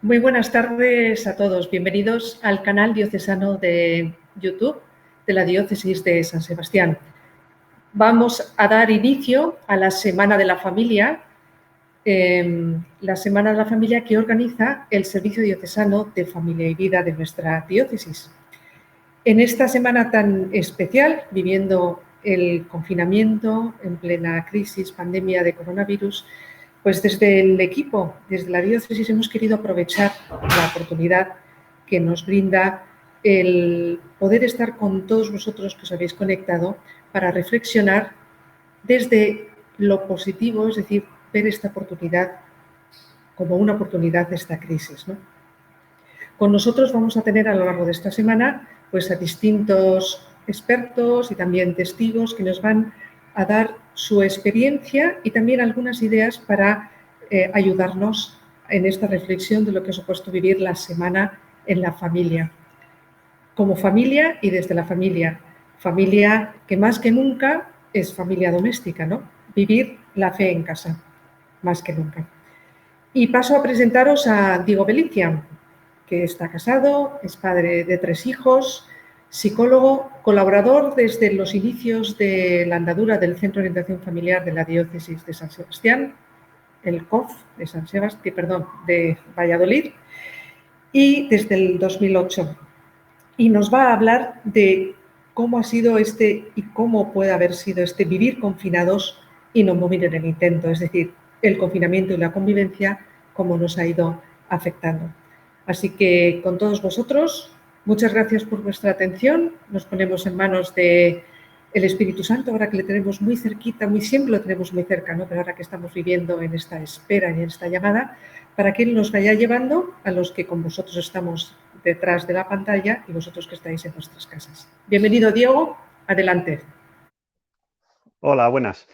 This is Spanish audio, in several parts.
Muy buenas tardes a todos. Bienvenidos al canal diocesano de YouTube de la Diócesis de San Sebastián. Vamos a dar inicio a la Semana de la Familia, que organiza el Servicio Diocesano de Familia y Vida de nuestra diócesis. En esta semana tan especial, viviendo el confinamiento en plena crisis, pandemia de coronavirus, pues desde el equipo, desde la diócesis, hemos querido aprovechar la oportunidad que nos brinda el poder estar con todos vosotros que os habéis conectado para reflexionar desde lo positivo, es decir, ver esta oportunidad como una oportunidad de esta crisis, ¿no? Con nosotros vamos a tener a lo largo de esta semana pues a distintos expertos y también testigos que nos van a dar su experiencia y también algunas ideas para ayudarnos en esta reflexión de lo que ha supuesto vivir la semana en la familia. Como familia y desde la familia. Familia que más que nunca es familia doméstica, ¿no? Vivir la fe en casa, más que nunca. Y paso a presentaros a Diego Belicia, que está casado, es padre de 3 hijos, psicólogo, colaborador desde los inicios de la andadura del Centro de Orientación Familiar de la Diócesis de San Sebastián, el COF de San Sebastián, de Valladolid, y desde el 2008. Y nos va a hablar de cómo ha sido y cómo puede haber sido vivir confinados y no morir en el intento, es decir, el confinamiento y la convivencia, cómo nos ha ido afectando. Así que con todos vosotros, muchas gracias por vuestra atención. Nos ponemos en manos del Espíritu Santo, ahora que le tenemos muy cerquita, siempre lo tenemos muy cerca, ¿no? Pero ahora que estamos viviendo en esta espera y en esta llamada, para que Él nos vaya llevando a los que con vosotros estamos detrás de la pantalla y vosotros que estáis en vuestras casas. Bienvenido, Diego. Adelante. Hola, buenas.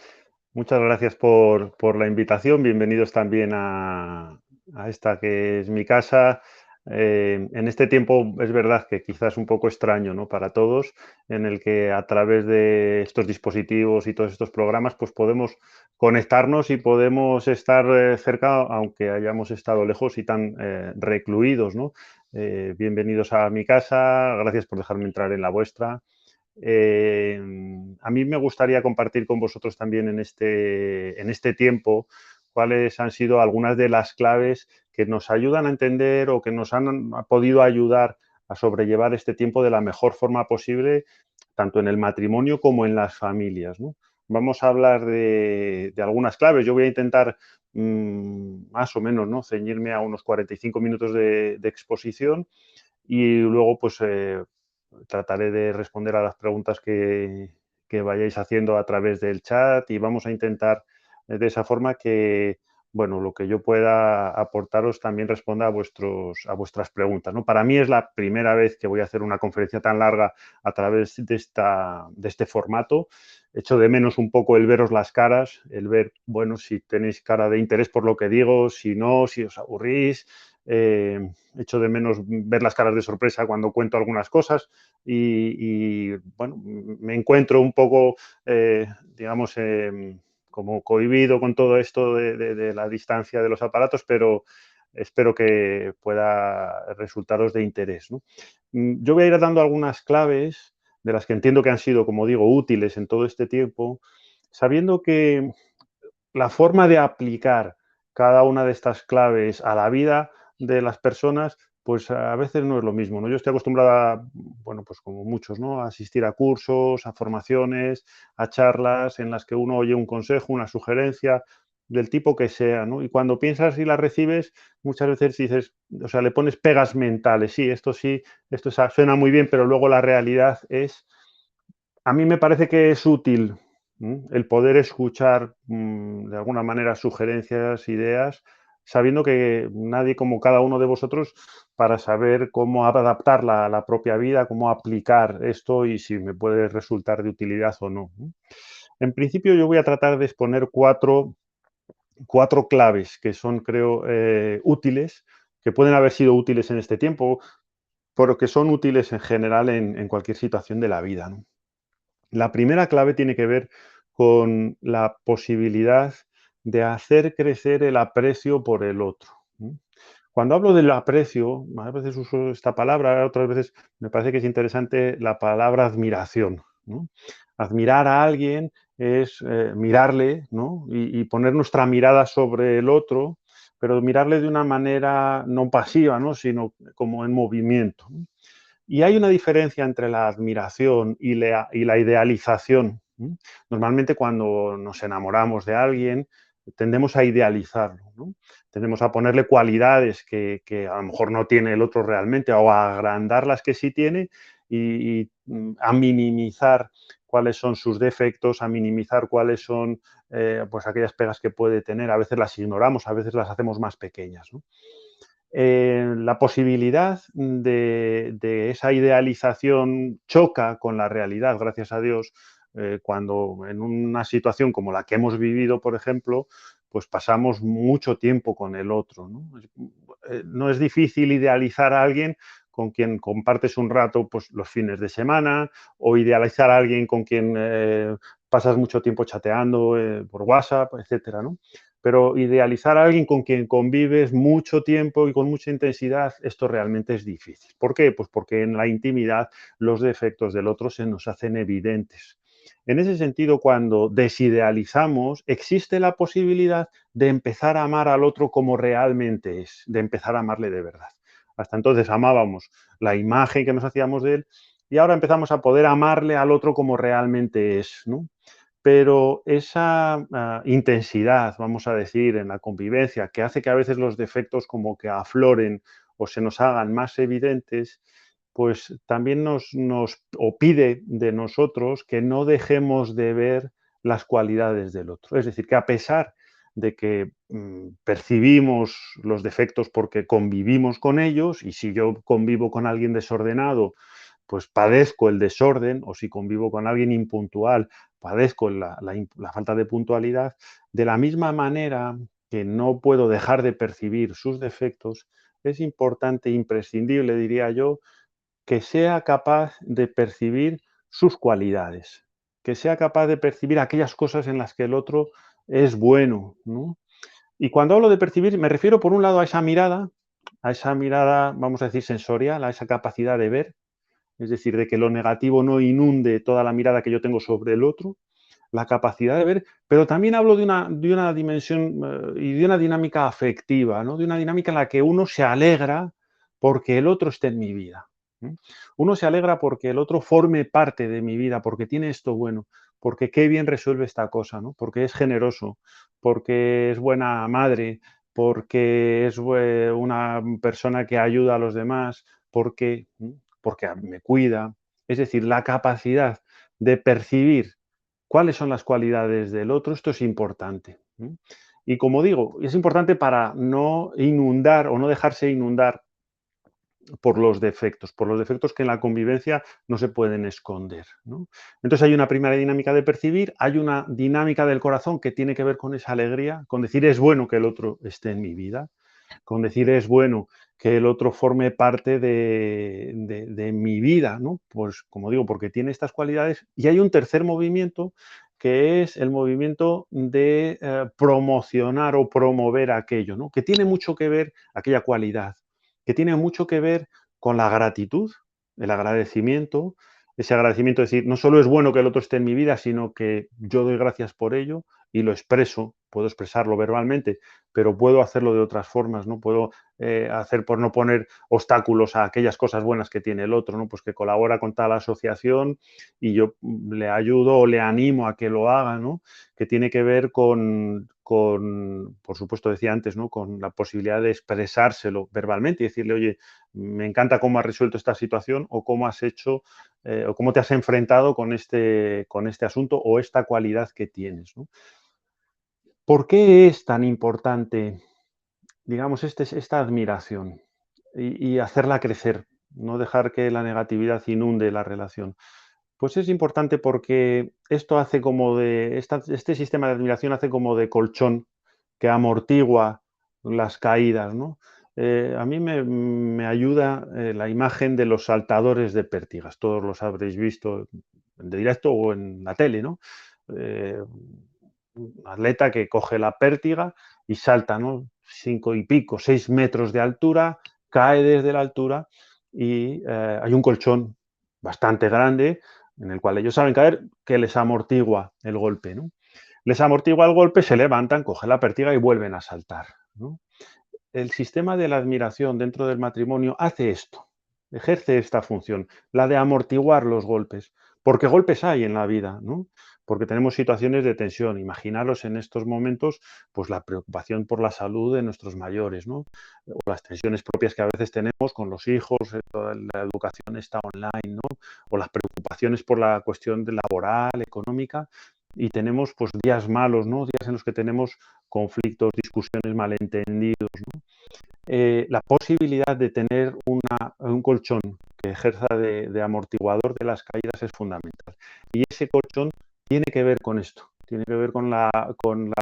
Muchas gracias por la invitación. Bienvenidos también a esta que es mi casa. En este tiempo es verdad que quizás un poco extraño, ¿no?, para todos, en el que a través de estos dispositivos y todos estos programas pues podemos conectarnos y podemos estar cerca, aunque hayamos estado lejos y tan recluidos, ¿no? Bienvenidos a mi casa. Gracias por dejarme entrar en la vuestra. A mí me gustaría compartir con vosotros también en este tiempo cuáles han sido algunas de las claves que nos ayudan a entender o que nos han podido ayudar a sobrellevar este tiempo de la mejor forma posible, tanto en el matrimonio como en las familias, ¿no? Vamos a hablar de algunas claves. Yo voy a intentar más o menos, ¿no?, ceñirme a unos 45 minutos de exposición y luego pues trataré de responder a las preguntas que vayáis haciendo a través del chat y vamos a intentar de esa forma que, bueno, lo que yo pueda aportaros también responda a vuestras preguntas, ¿no? Para mí es la primera vez que voy a hacer una conferencia tan larga a través de este formato. Echo de menos un poco el veros las caras, el ver, bueno, si tenéis cara de interés por lo que digo, si no, si os aburrís. Echo de menos ver las caras de sorpresa cuando cuento algunas cosas y bueno, me encuentro un poco, digamos, como cohibido con todo esto de la distancia de los aparatos, pero espero que pueda resultaros de interés, ¿no? Yo voy a ir dando algunas claves de las que entiendo que han sido, como digo, útiles en todo este tiempo, sabiendo que la forma de aplicar cada una de estas claves a la vida de las personas, pues a veces no es lo mismo, ¿no? Yo estoy acostumbrada, bueno, pues como muchos, ¿no?, a asistir a cursos, a formaciones, a charlas en las que uno oye un consejo, una sugerencia, del tipo que sea, ¿no? Y cuando piensas y la recibes, muchas veces dices, o sea, le pones pegas mentales. Sí, esto suena muy bien, pero luego la realidad es, a mí me parece que es útil el poder escuchar de alguna manera sugerencias, ideas, sabiendo que nadie como cada uno de vosotros para saber cómo adaptarla a la propia vida, cómo aplicar esto y si me puede resultar de utilidad o no. En principio yo voy a tratar de exponer cuatro claves que son, creo, útiles, que pueden haber sido útiles en este tiempo, pero que son útiles en general en cualquier situación de la vida, ¿no? La primera clave tiene que ver con la posibilidad de hacer crecer el aprecio por el otro. Cuando hablo del aprecio, a veces uso esta palabra, otras veces me parece que es interesante la palabra admiración, ¿no? Admirar a alguien es mirarle, ¿no? Y poner nuestra mirada sobre el otro, pero mirarle de una manera no pasiva, ¿no? Sino como en movimiento, ¿no? Y hay una diferencia entre la admiración y la idealización. Normalmente cuando nos enamoramos de alguien tendemos a idealizarlo, ¿no? Tendemos a ponerle cualidades que a lo mejor no tiene el otro realmente o a agrandar las que sí tiene y a minimizar cuáles son sus defectos, a minimizar cuáles son pues aquellas pegas que puede tener. A veces las ignoramos, a veces las hacemos más pequeñas, ¿no? La posibilidad de esa idealización choca con la realidad, gracias a Dios, cuando en una situación como la que hemos vivido, por ejemplo, pues pasamos mucho tiempo con el otro, ¿no? No es difícil idealizar a alguien con quien compartes un rato pues, los fines de semana o idealizar a alguien con quien pasas mucho tiempo chateando por WhatsApp, etcétera, ¿no? Pero idealizar a alguien con quien convives mucho tiempo y con mucha intensidad, esto realmente es difícil. ¿Por qué? Pues porque en la intimidad los defectos del otro se nos hacen evidentes. En ese sentido, cuando desidealizamos, existe la posibilidad de empezar a amar al otro como realmente es, de empezar a amarle de verdad. Hasta entonces amábamos la imagen que nos hacíamos de él y ahora empezamos a poder amarle al otro como realmente es, ¿no? Pero esa intensidad, vamos a decir, en la convivencia, que hace que a veces los defectos como que afloren o se nos hagan más evidentes, pues también o pide de nosotros que no dejemos de ver las cualidades del otro. Es decir, que a pesar de que percibimos los defectos porque convivimos con ellos, y si yo convivo con alguien desordenado, pues padezco el desorden, o si convivo con alguien impuntual, padezco la falta de puntualidad, de la misma manera que no puedo dejar de percibir sus defectos, es importante, imprescindible, diría yo, que sea capaz de percibir sus cualidades, que sea capaz de percibir aquellas cosas en las que el otro es bueno, ¿no? Y cuando hablo de percibir, me refiero por un lado a esa mirada, vamos a decir, sensorial, a esa capacidad de ver, es decir, de que lo negativo no inunde toda la mirada que yo tengo sobre el otro, la capacidad de ver, pero también hablo de una dimensión y de una dinámica afectiva, ¿no? De una dinámica en la que uno se alegra porque el otro esté en mi vida. ¿Mm? Uno se alegra porque el otro forme parte de mi vida, porque tiene esto bueno, porque qué bien resuelve esta cosa, ¿no? Porque es generoso, porque es buena madre, porque es una persona que ayuda a los demás, porque me cuida. Es decir, la capacidad de percibir cuáles son las cualidades del otro, esto es importante. Y como digo, es importante para no inundar o no dejarse inundar por los defectos que en la convivencia no se pueden esconder, ¿no? Entonces hay una primera dinámica de percibir, hay una dinámica del corazón que tiene que ver con esa alegría, con decir es bueno que el otro esté en mi vida, con decir es bueno que el otro forme parte de mi vida, ¿no? Pues como digo, porque tiene estas cualidades. Y hay un tercer movimiento que es el movimiento de promocionar o promover aquello, ¿no? Que tiene mucho que ver, aquella cualidad, que tiene mucho que ver con la gratitud, el agradecimiento, ese agradecimiento de decir, no solo es bueno que el otro esté en mi vida, sino que yo doy gracias por ello y lo expreso, puedo expresarlo verbalmente, pero puedo hacerlo de otras formas, ¿no? Puedo hacer por no poner obstáculos a aquellas cosas buenas que tiene el otro, ¿no? Pues que colabora con tal asociación y yo le ayudo o le animo a que lo haga, ¿no? Que tiene que ver por supuesto decía antes, ¿no? Con la posibilidad de expresárselo verbalmente y decirle, oye, me encanta cómo has resuelto esta situación o cómo has hecho o cómo te has enfrentado con este asunto o esta cualidad que tienes, ¿no? ¿Por qué es tan importante, digamos, esta admiración y hacerla crecer, no dejar que la negatividad inunde la relación? Pues es importante porque esto hace este sistema de admiración hace como de colchón que amortigua las caídas, ¿no? A mí me ayuda la imagen de los saltadores de pértigas, todos los habréis visto de directo o en la tele, ¿no? Un atleta que coge la pértiga y salta, ¿no? 5 y pico, 6 metros de altura, cae desde la altura y hay un colchón bastante grande en el cual ellos saben caer que les amortigua el golpe, ¿no? Les amortigua el golpe, se levantan, cogen la pértiga y vuelven a saltar, ¿no? El sistema de la admiración dentro del matrimonio hace esto, ejerce esta función, la de amortiguar los golpes, porque golpes hay en la vida, ¿no? Porque tenemos situaciones de tensión. Imaginaros en estos momentos, pues la preocupación por la salud de nuestros mayores, ¿no? O las tensiones propias que a veces tenemos con los hijos, toda la educación está online, ¿no? O las preocupaciones por la cuestión de laboral, económica, y tenemos pues días malos, ¿no? Días en los que tenemos conflictos, discusiones, malentendidos, ¿no? La posibilidad de tener un colchón que ejerza de amortiguador de las caídas es fundamental. Y ese colchón tiene que ver con esto, tiene que ver con la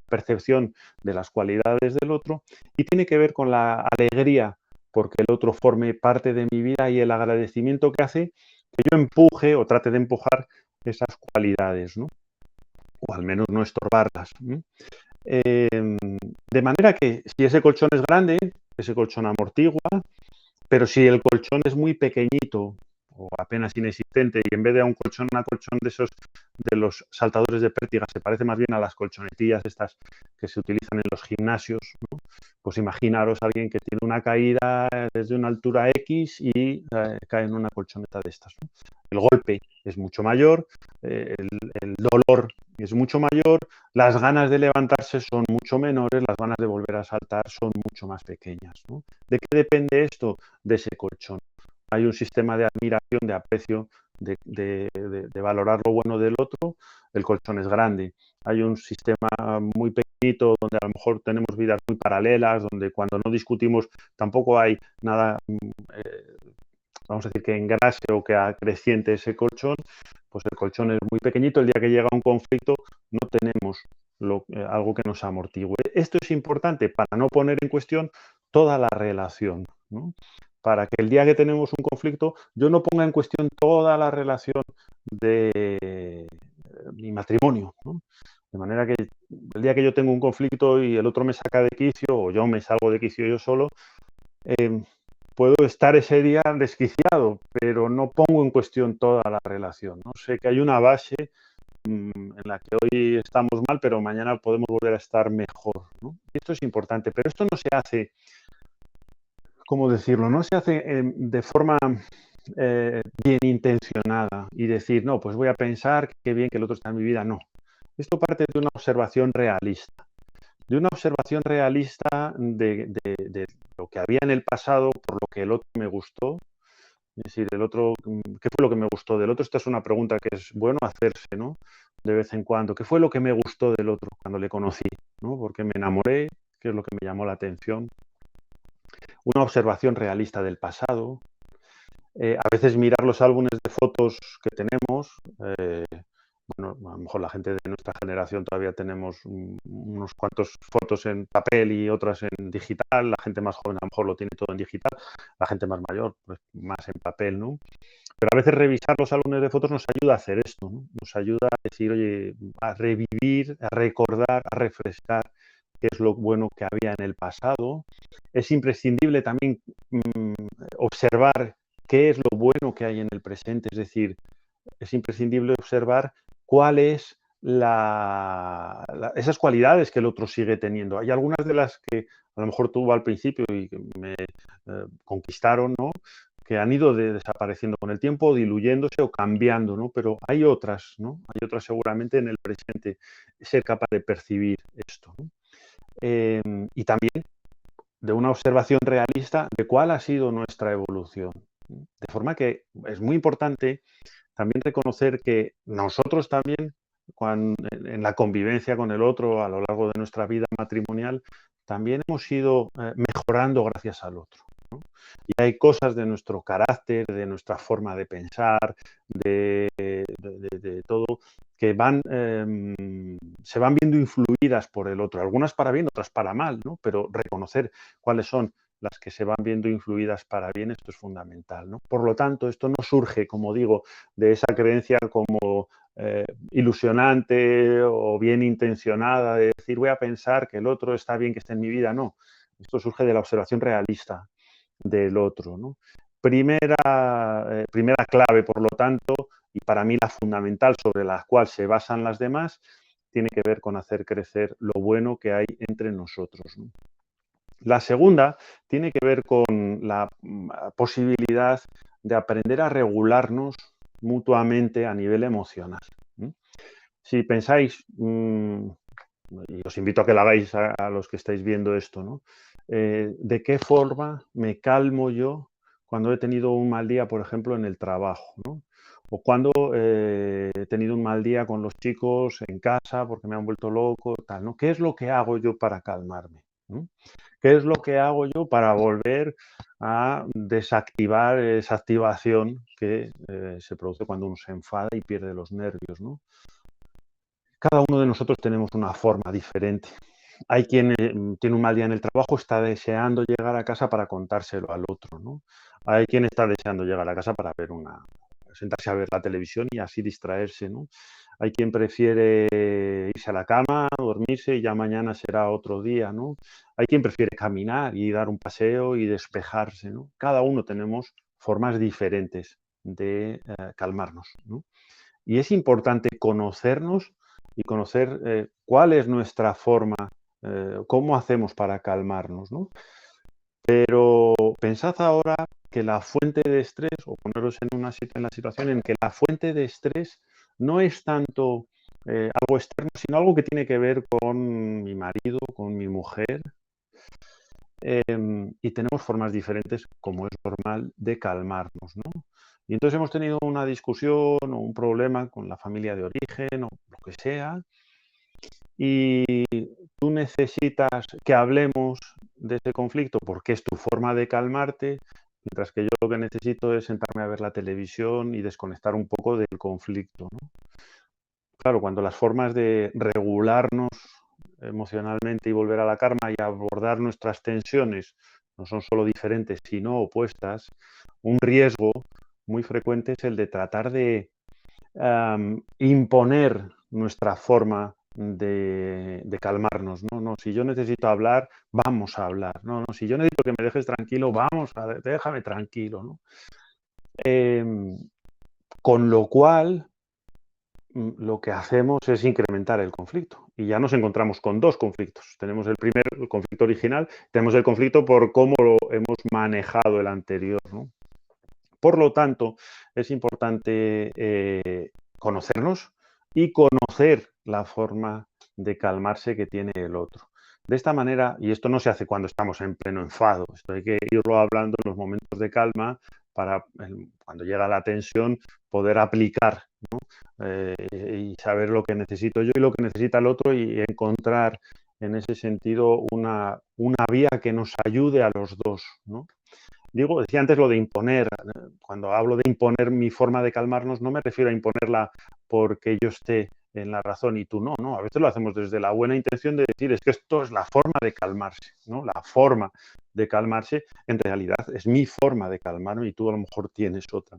percepción de las cualidades del otro y tiene que ver con la alegría porque el otro forme parte de mi vida y el agradecimiento que hace que yo empuje o trate de empujar esas cualidades, ¿no? O al menos no estorbarlas, ¿no? De manera que si ese colchón es grande, ese colchón amortigua, pero si el colchón es muy pequeñito o apenas inexistente y en vez de un colchón de esos de los saltadores de pértiga se parece más bien a las colchonetillas estas que se utilizan en los gimnasios, ¿no? Pues imaginaros a alguien que tiene una caída desde una altura X y cae en una colchoneta de estas, ¿no? El golpe es mucho mayor, el dolor es mucho mayor, las ganas de levantarse son mucho menores, las ganas de volver a saltar son mucho más pequeñas, ¿no? ¿De qué depende esto? De ese colchón. Hay un sistema de admiración, de aprecio, de valorar lo bueno del otro, el colchón es grande. Hay un sistema muy pequeñito donde a lo mejor tenemos vidas muy paralelas, donde cuando no discutimos tampoco hay nada, vamos a decir, que engrase o que acreciente ese colchón, pues el colchón es muy pequeñito, el día que llega un conflicto no tenemos algo que nos amortigue. Esto es importante para no poner en cuestión toda la relación, ¿no? Para que el día que tenemos un conflicto yo no ponga en cuestión toda la relación de mi matrimonio, ¿no? De manera que el día que yo tengo un conflicto y el otro me saca de quicio o yo me salgo de quicio yo solo, puedo estar ese día desquiciado, pero no pongo en cuestión toda la relación, ¿no? Sé que hay una base en la que hoy estamos mal, pero mañana podemos volver a estar mejor, ¿no? Y esto es importante, pero esto no se hace, ¿cómo decirlo? No se hace de forma bien intencionada y decir, no, pues voy a pensar que bien que el otro está en mi vida. No. Esto parte de una observación realista. De una observación realista de lo que había en el pasado, por lo que el otro me gustó. Es decir, el otro, ¿qué fue lo que me gustó del otro? Esta es una pregunta que es bueno hacerse, ¿no? De vez en cuando. ¿Qué fue lo que me gustó del otro cuando le conocí? ¿No? Porque me enamoré, ¿qué es lo que me llamó la atención? Una observación realista del pasado. A veces mirar los álbumes de fotos que tenemos, bueno, a lo mejor la gente de nuestra generación todavía tenemos unos cuantos fotos en papel y otras en digital, la gente más joven a lo mejor lo tiene todo en digital, la gente más mayor pues más en papel, ¿no? Pero a veces revisar los álbumes de fotos nos ayuda a hacer esto, ¿no? Nos ayuda a decir, oye, a revivir, a recordar, a refrescar qué es lo bueno que había en el pasado. Es imprescindible también observar qué es lo bueno que hay en el presente, es decir, es imprescindible observar cuáles esas cualidades que el otro sigue teniendo. Hay algunas de las que a lo mejor tuvo al principio y que me conquistaron, ¿no? Que han ido desapareciendo con el tiempo, diluyéndose o cambiando, ¿no? Pero hay otras, ¿no? Hay otras seguramente en el presente, ser capaz de percibir esto, ¿no? Y también de una observación realista de cuál ha sido nuestra evolución. De forma que es muy importante también reconocer que nosotros también, en la convivencia con el otro a lo largo de nuestra vida matrimonial, también hemos ido mejorando gracias al otro, ¿no? Y hay cosas de nuestro carácter, de nuestra forma de pensar, de todo, que se van viendo influidas por el otro, algunas para bien, otras para mal, ¿no? Pero reconocer cuáles son las que se van viendo influidas para bien, esto es fundamental, ¿no? Por lo tanto, esto no surge, como digo, de esa creencia como ilusionante o bien intencionada de decir voy a pensar que el otro está bien que esté en mi vida. No, esto surge de la observación realista del otro, ¿no? Primera clave, por lo tanto, y para mí la fundamental sobre la cual se basan las demás, tiene que ver con hacer crecer lo bueno que hay entre nosotros, ¿no? La segunda tiene que ver con la posibilidad de aprender a regularnos mutuamente a nivel emocional. Si pensáis, y os invito a que lo hagáis a los que estáis viendo esto, ¿no? ¿De qué forma me calmo yo cuando he tenido un mal día, por ejemplo, en el trabajo, ¿no? O cuando he tenido un mal día con los chicos en casa porque me han vuelto loco, tal, ¿no? ¿Qué es lo que hago yo para calmarme? ¿No? ¿Qué es lo que hago yo para volver a desactivar esa activación que se produce cuando uno se enfada y pierde los nervios, ¿no? Cada uno de nosotros tenemos una forma diferente. Hay quien tiene un mal día en el trabajo, está deseando llegar a casa para contárselo al otro, ¿no? Hay quien está deseando llegar a casa para sentarse a ver la televisión y así distraerse, ¿no? Hay quien prefiere irse a la cama, dormirse y ya mañana será otro día, ¿no? Hay quien prefiere caminar y dar un paseo y despejarse, ¿no? Cada uno tenemos formas diferentes de calmarnos, ¿no? Y es importante conocernos y conocer cuál es nuestra forma, cómo hacemos para calmarnos, ¿no? Pero pensad ahora que la fuente de estrés, o poneros en la situación en que la fuente de estrés no es tanto algo externo, sino algo que tiene que ver con mi marido, con mi mujer, y tenemos formas diferentes, como es normal, de calmarnos, ¿no? Y entonces hemos tenido una discusión o un problema con la familia de origen o lo que sea, y tú necesitas que hablemos de ese conflicto porque es tu forma de calmarte, mientras que yo lo que necesito es sentarme a ver la televisión y desconectar un poco del conflicto, ¿no? Claro, cuando las formas de regularnos emocionalmente y volver a la calma y abordar nuestras tensiones no son solo diferentes, sino opuestas, un riesgo muy frecuente es el de tratar de imponer nuestra forma de calmarnos, ¿no? No, si yo necesito hablar, vamos a hablar. No, no, si yo necesito que me dejes tranquilo, déjame tranquilo, ¿no? Con lo cual, lo que hacemos es incrementar el conflicto y ya nos encontramos con dos conflictos. Tenemos el conflicto original, tenemos el conflicto por cómo lo hemos manejado el anterior, ¿no? Por lo tanto, es importante conocernos y conocer la forma de calmarse que tiene el otro. De esta manera, y esto no se hace cuando estamos en pleno enfado, esto hay que irlo hablando en los momentos de calma para cuando llega la tensión poder aplicar, ¿no? Y saber lo que necesito yo y lo que necesita el otro y encontrar en ese sentido una vía que nos ayude a los dos, ¿no? Decía antes lo de imponer. Cuando hablo de imponer mi forma de calmarnos, no me refiero a imponerla porque yo esté en la razón y tú no, no. A veces lo hacemos desde la buena intención de decir, es que esto es la forma de calmarse, ¿no? La forma de calmarse, en realidad, es mi forma de calmarme y tú a lo mejor tienes otra.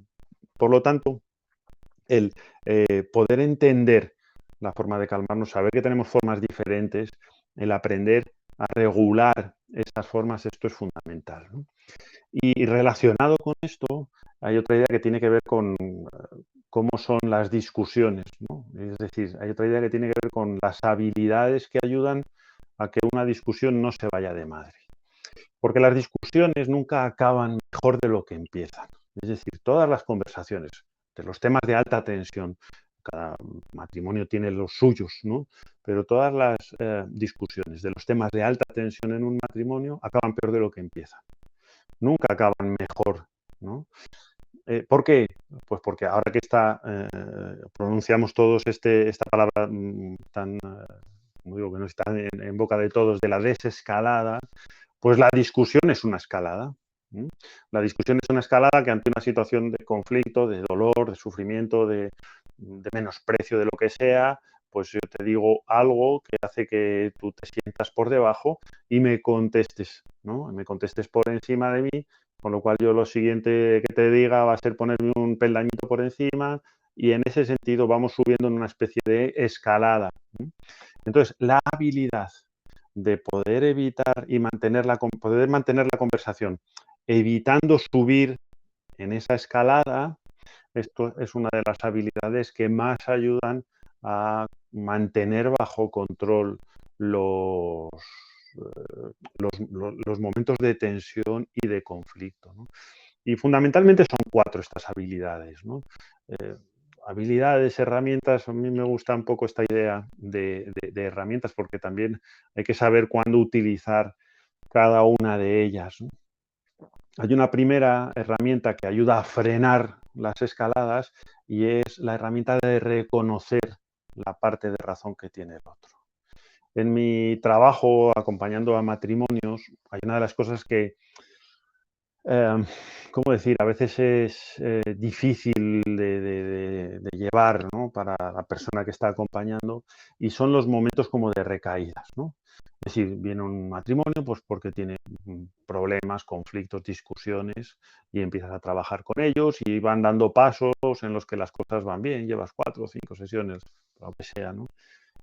Por lo tanto, el poder entender la forma de calmarnos, saber que tenemos formas diferentes, el aprender a regular esas formas, esto es fundamental, ¿no? Y relacionado con esto, hay otra idea que tiene que ver con cómo son las discusiones, ¿no? Es decir, hay otra idea que tiene que ver con las habilidades que ayudan a que una discusión no se vaya de madre. Porque las discusiones nunca acaban mejor de lo que empiezan. Es decir, todas las conversaciones de los temas de alta tensión, cada matrimonio tiene los suyos, ¿no? Pero todas las discusiones de los temas de alta tensión en un matrimonio acaban peor de lo que empiezan. Nunca acaban mejor, ¿no? ¿Por qué? Pues porque ahora que pronunciamos todos esta palabra tan, como digo, que no está en boca de todos, de la desescalada, pues la discusión es una escalada. La discusión es una escalada que ante una situación de conflicto, de dolor, de sufrimiento, de menosprecio, de lo que sea, pues yo te digo algo que hace que tú te sientas por debajo y me contestes, ¿no? Me contestes por encima de mí, con lo cual yo lo siguiente que te diga va a ser ponerme un peldañito por encima y en ese sentido vamos subiendo en una especie de escalada. Entonces, la habilidad de poder evitar y poder mantener la conversación, evitando subir en esa escalada, esto es una de las habilidades que más ayudan a mantener bajo control los, los momentos de tensión y de conflicto, ¿no? Y fundamentalmente son 4 estas habilidades, ¿no? Eh, habilidades, herramientas, a mí me gusta un poco esta idea de herramientas porque también hay que saber cuándo utilizar cada una de ellas, ¿no? Hay una primera herramienta que ayuda a frenar las escaladas y es la herramienta de reconocer la parte de razón que tiene el otro. En mi trabajo acompañando a matrimonios, hay una de las cosas que, ¿cómo decir? A veces es difícil de llevar, ¿no? Para la persona que está acompañando y son los momentos como de recaídas, ¿no? Es decir, viene un matrimonio pues porque tiene problemas, conflictos, discusiones y empiezas a trabajar con ellos y van dando pasos en los que las cosas van bien, llevas 4 o 5 sesiones, lo que sea, ¿no?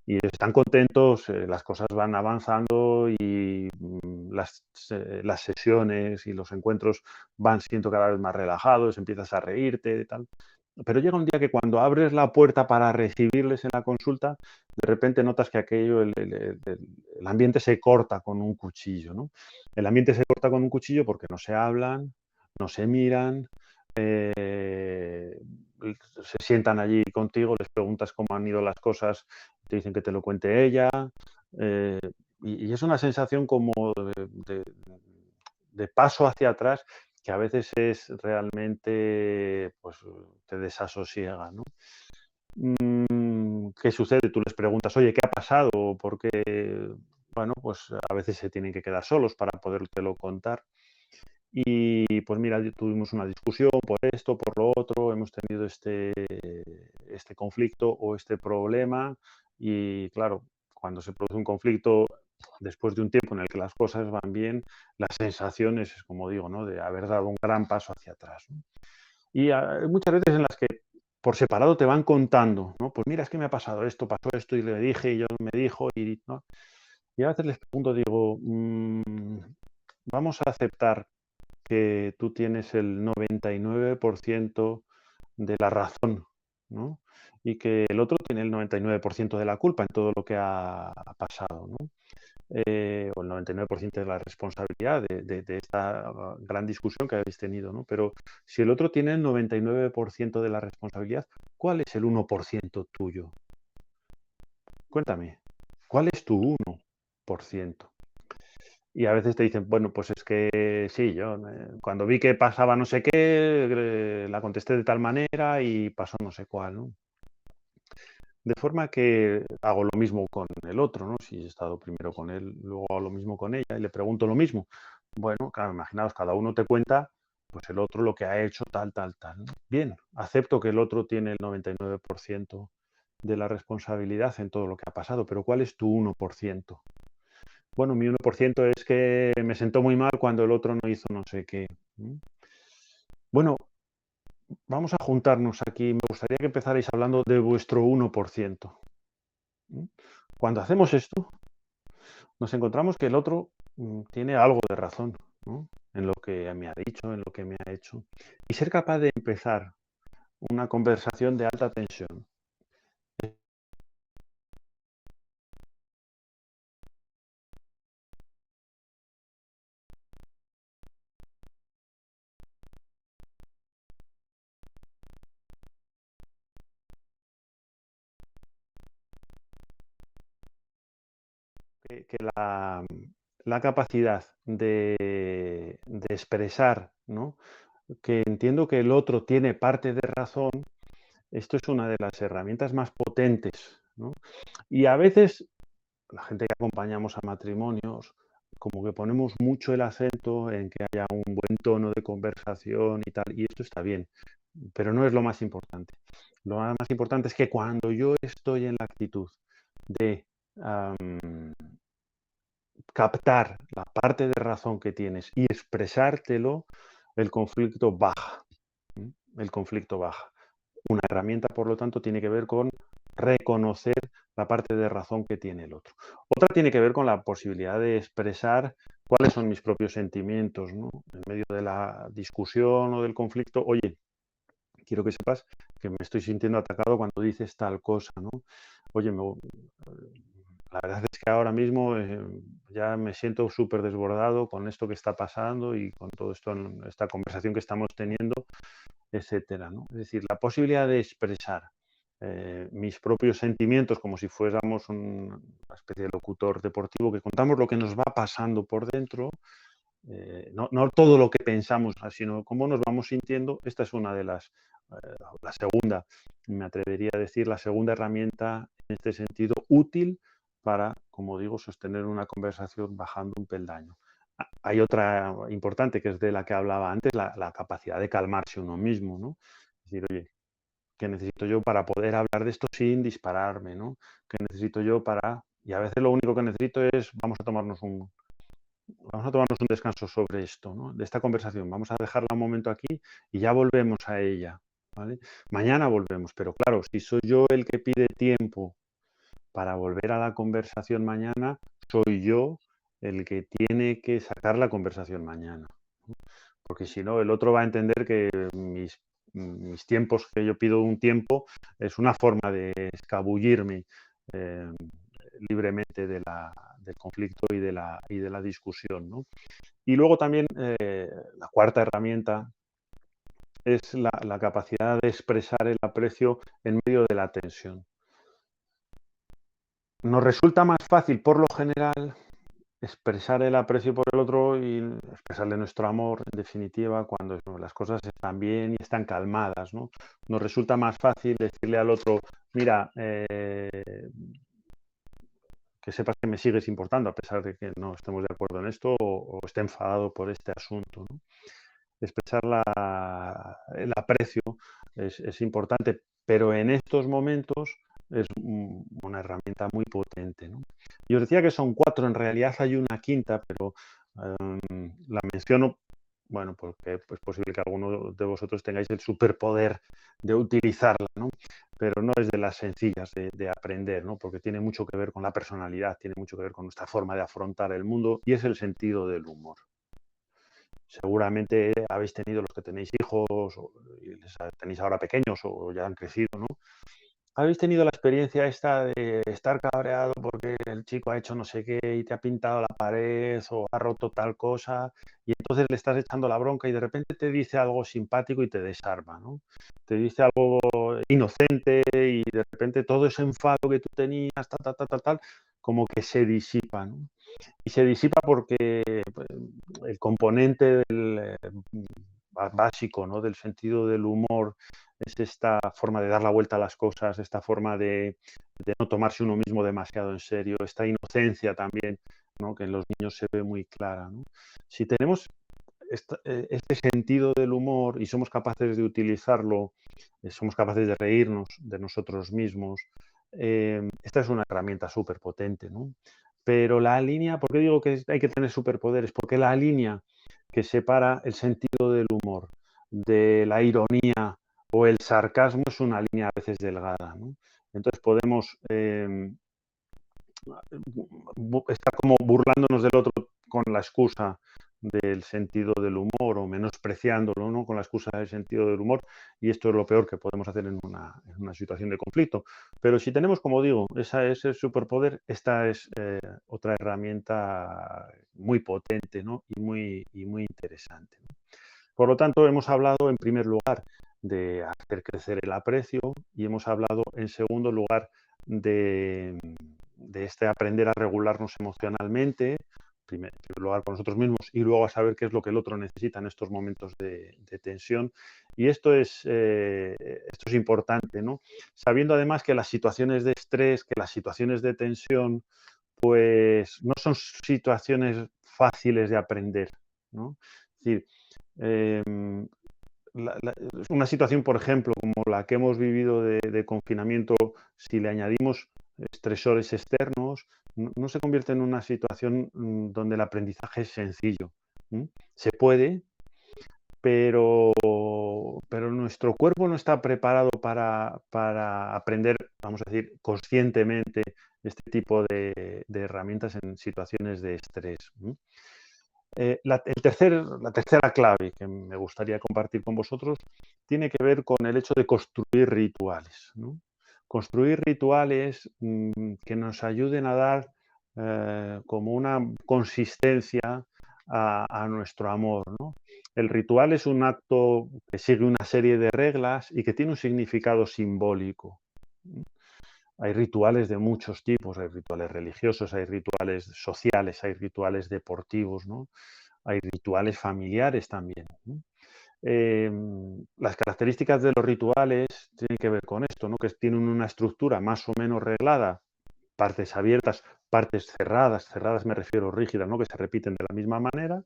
Y están contentos, las cosas van avanzando y las sesiones y los encuentros van siendo cada vez más relajados, empiezas a reírte y tal. Pero llega un día que cuando abres la puerta para recibirles en la consulta, de repente notas que aquello, el ambiente se corta con un cuchillo, ¿no? El ambiente se corta con un cuchillo porque no se hablan, no se miran, se sientan allí contigo, les preguntas cómo han ido las cosas, te dicen que te lo cuente ella, eh, y es una sensación como de paso hacia atrás que a veces es realmente, pues te desasosiega, ¿no? ¿Qué sucede? Tú les preguntas, oye, ¿qué ha pasado? Porque, bueno, pues a veces se tienen que quedar solos para podértelo contar. Y pues mira, tuvimos una discusión por esto, por lo otro, hemos tenido este conflicto o este problema y claro, cuando se produce un conflicto, después de un tiempo en el que las cosas van bien, la sensación es, como digo, ¿no? De haber dado un gran paso hacia atrás, ¿no? Y hay muchas veces en las que por separado te van contando, ¿no? Pues mira, es que me ha pasado esto, pasó esto y le dije y yo me dijo y, ¿no? Y a veces les pregunto, digo, vamos a aceptar que tú tienes el 99% de la razón, ¿no? Y que el otro tiene el 99% de la culpa en todo lo que ha pasado, ¿no? O el 99% de la responsabilidad de esta gran discusión que habéis tenido, ¿no? Pero si el otro tiene el 99% de la responsabilidad, ¿cuál es el 1% tuyo? Cuéntame, ¿cuál es tu 1%? Y a veces te dicen, bueno, pues es que sí, yo cuando vi que pasaba no sé qué, la contesté de tal manera y pasó no sé cuál, ¿no? De forma que hago lo mismo con el otro, ¿no? Si he estado primero con él, luego hago lo mismo con ella y le pregunto lo mismo. Bueno, claro, imaginaos, cada uno te cuenta, pues el otro lo que ha hecho, tal, tal, tal, ¿no? Bien, acepto que el otro tiene el 99% de la responsabilidad en todo lo que ha pasado, pero ¿cuál es tu 1%? Bueno, mi 1% es que me sentó muy mal cuando el otro no hizo no sé qué. Bueno, vamos a juntarnos aquí. Me gustaría que empezarais hablando de vuestro 1%. Cuando hacemos esto, nos encontramos que el otro tiene algo de razón, ¿no? En lo que me ha dicho, en lo que me ha hecho. Y ser capaz de empezar una conversación de alta tensión. Que la capacidad de expresar, ¿no? Que entiendo que el otro tiene parte de razón, esto es una de las herramientas más potentes, ¿no? Y a veces la gente que acompañamos a matrimonios, como que ponemos mucho el acento en que haya un buen tono de conversación y tal, y esto está bien, pero no es lo más importante. Lo más importante es que cuando yo estoy en la actitud de captar la parte de razón que tienes y expresártelo, el conflicto baja. El conflicto baja. Una herramienta, por lo tanto, tiene que ver con reconocer la parte de razón que tiene el otro. Otra tiene que ver con la posibilidad de expresar cuáles son mis propios sentimientos, ¿no? En medio de la discusión o del conflicto, oye, quiero que sepas que me estoy sintiendo atacado cuando dices tal cosa, ¿no? Oye, la verdad es que ahora mismo ya me siento súper desbordado con esto que está pasando y con todo esto, esta conversación que estamos teniendo, etcétera, ¿no? Es decir, la posibilidad de expresar mis propios sentimientos como si fuéramos una especie de locutor deportivo que contamos lo que nos va pasando por dentro, no todo lo que pensamos, sino cómo nos vamos sintiendo. Esta es una de la segunda, me atrevería a decir, la segunda herramienta en este sentido útil para, como digo, sostener una conversación bajando un peldaño. Hay otra importante que es de la que hablaba antes, la capacidad de calmarse uno mismo, ¿no? Es decir, oye, ¿qué necesito yo para poder hablar de esto sin dispararme, ¿no? ¿Qué necesito yo para...? Y a veces lo único que necesito es, vamos a tomarnos un descanso sobre esto, ¿no? De esta conversación. Vamos a dejarla un momento aquí y ya volvemos a ella, ¿vale? Mañana volvemos, pero claro, si soy yo el que pide tiempo para volver a la conversación mañana, soy yo el que tiene que sacar la conversación mañana, ¿no? Porque si no, el otro va a entender que mis tiempos, que yo pido un tiempo, es una forma de escabullirme eh, libremente del conflicto y de la discusión, ¿no? Y luego también la cuarta herramienta es la capacidad de expresar el aprecio en medio de la tensión. Nos resulta más fácil, por lo general, expresar el aprecio por el otro y expresarle nuestro amor, en definitiva, cuando las cosas están bien y están calmadas, ¿no? Nos resulta más fácil decirle al otro, mira, que sepas que me sigues importando, a pesar de que no estemos de acuerdo en esto o esté enfadado por este asunto, ¿no? Expresar el aprecio es importante, pero en estos momentos es una herramienta muy potente, ¿no? Yo os decía que son 4, en realidad hay una quinta, pero la menciono, bueno, porque es posible que alguno de vosotros tengáis el superpoder de utilizarla, ¿no? Pero no es de las sencillas de aprender, ¿no? Porque tiene mucho que ver con la personalidad, tiene mucho que ver con nuestra forma de afrontar el mundo y es el sentido del humor. Seguramente habéis tenido, los que tenéis hijos, y tenéis ahora pequeños o ya han crecido, ¿no? Habéis tenido la experiencia esta de estar cabreado porque el chico ha hecho no sé qué y te ha pintado la pared o ha roto tal cosa y entonces le estás echando la bronca y de repente te dice algo simpático y te desarma, ¿no? Te dice algo inocente y de repente todo ese enfado que tú tenías, tal, como que se disipa, ¿no? Y se disipa porque pues, el componente básico, ¿no? Del sentido del humor es esta forma de dar la vuelta a las cosas, esta forma de no tomarse uno mismo demasiado en serio, esta inocencia también, ¿no? Que en los niños se ve muy clara, ¿no? Si tenemos este sentido del humor y somos capaces de utilizarlo, somos capaces de reírnos de nosotros mismos, esta es una herramienta súper potente, ¿no? Pero la línea, ¿por qué digo que hay que tener superpoderes? Porque la línea que separa el sentido del humor de la ironía o el sarcasmo es una línea a veces delgada, ¿no? Entonces podemos estar como burlándonos del otro con la excusa del sentido del humor o menospreciándolo, ¿no? Con la excusa del sentido del humor, y esto es lo peor que podemos hacer en una situación de conflicto. Pero si tenemos, como digo, ese superpoder, esta es otra herramienta muy potente, ¿no? y muy interesante, ¿no? Por lo tanto, hemos hablado en primer lugar de hacer crecer el aprecio y hemos hablado en segundo lugar de este aprender a regularnos emocionalmente, en primer lugar con nosotros mismos y luego a saber qué es lo que el otro necesita en estos momentos de tensión. Y esto es importante, ¿no? Sabiendo además que las situaciones de estrés, que las situaciones de tensión, pues no son situaciones fáciles de aprender, ¿no? Es decir, eh, una situación, por ejemplo, como la que hemos vivido de confinamiento, si le añadimos estresores externos, no se convierte en una situación donde el aprendizaje es sencillo. Se puede, pero, pero nuestro cuerpo no está preparado para aprender, vamos a decir, conscientemente este tipo de herramientas en situaciones de estrés. La tercera clave que me gustaría compartir con vosotros tiene que ver con el hecho de construir rituales, ¿no? Construir rituales que nos ayuden a dar como una consistencia a nuestro amor, ¿no? El ritual es un acto que sigue una serie de reglas y que tiene un significado simbólico. Hay rituales de muchos tipos, hay rituales religiosos, hay rituales sociales, hay rituales deportivos, ¿no? Hay rituales familiares también, ¿no? Las características de los rituales tienen que ver con esto, ¿no? Que tienen una estructura más o menos reglada, partes abiertas, partes cerradas, cerradas me refiero rígidas, ¿no? Que se repiten de la misma manera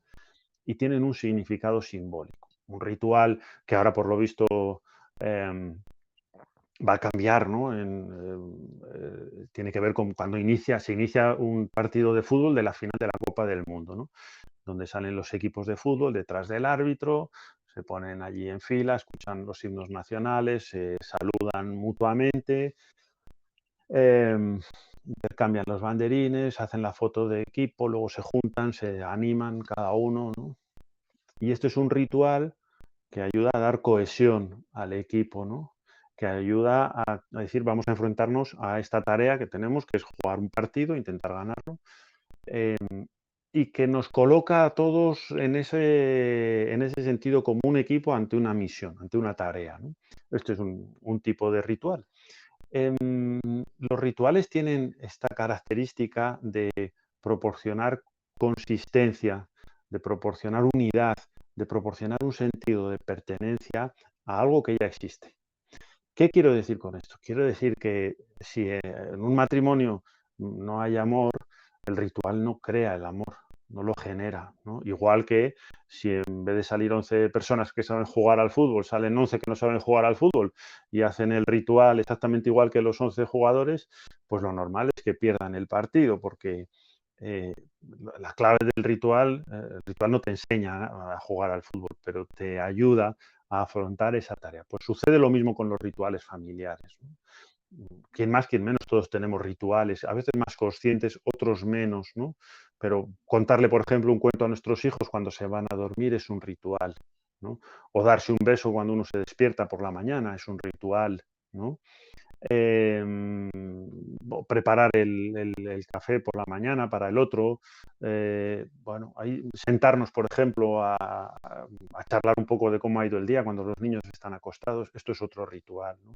y tienen un significado simbólico. Un ritual que ahora por lo visto va a cambiar, ¿no? Tiene que ver con cuando se inicia un partido de fútbol de la final de la Copa del Mundo, ¿no? Donde salen los equipos de fútbol detrás del árbitro, se ponen allí en fila, escuchan los himnos nacionales, se saludan mutuamente, intercambian los banderines, hacen la foto de equipo, luego se juntan, se animan cada uno, ¿no? Y esto es un ritual que ayuda a dar cohesión al equipo, ¿no? Que ayuda a decir, vamos a enfrentarnos a esta tarea que tenemos, que es jugar un partido, intentar ganarlo, y que nos coloca a todos en ese sentido como un equipo ante una misión, ante una tarea, ¿no? Este es un tipo de ritual. Los rituales tienen esta característica de proporcionar consistencia, de proporcionar unidad, de proporcionar un sentido de pertenencia a algo que ya existe. ¿Qué quiero decir con esto? Quiero decir que si en un matrimonio no hay amor, el ritual no crea el amor, no lo genera, ¿no? Igual que si en vez de salir 11 personas que saben jugar al fútbol, salen 11 que no saben jugar al fútbol y hacen el ritual exactamente igual que los 11 jugadores, pues lo normal es que pierdan el partido porque eh, la clave del ritual, el ritual no te enseña a jugar al fútbol, pero te ayuda a afrontar esa tarea. Pues sucede lo mismo con los rituales familiares, ¿no? Quien más, quien menos, todos tenemos rituales, a veces más conscientes, otros menos, ¿no? Pero contarle, por ejemplo, un cuento a nuestros hijos cuando se van a dormir es un ritual, ¿no? O darse un beso cuando uno se despierta por la mañana es un ritual, ¿no? Preparar el café por la mañana para el otro, bueno, ahí sentarnos, por ejemplo, a charlar un poco de cómo ha ido el día cuando los niños están acostados, esto es otro ritual, ¿no?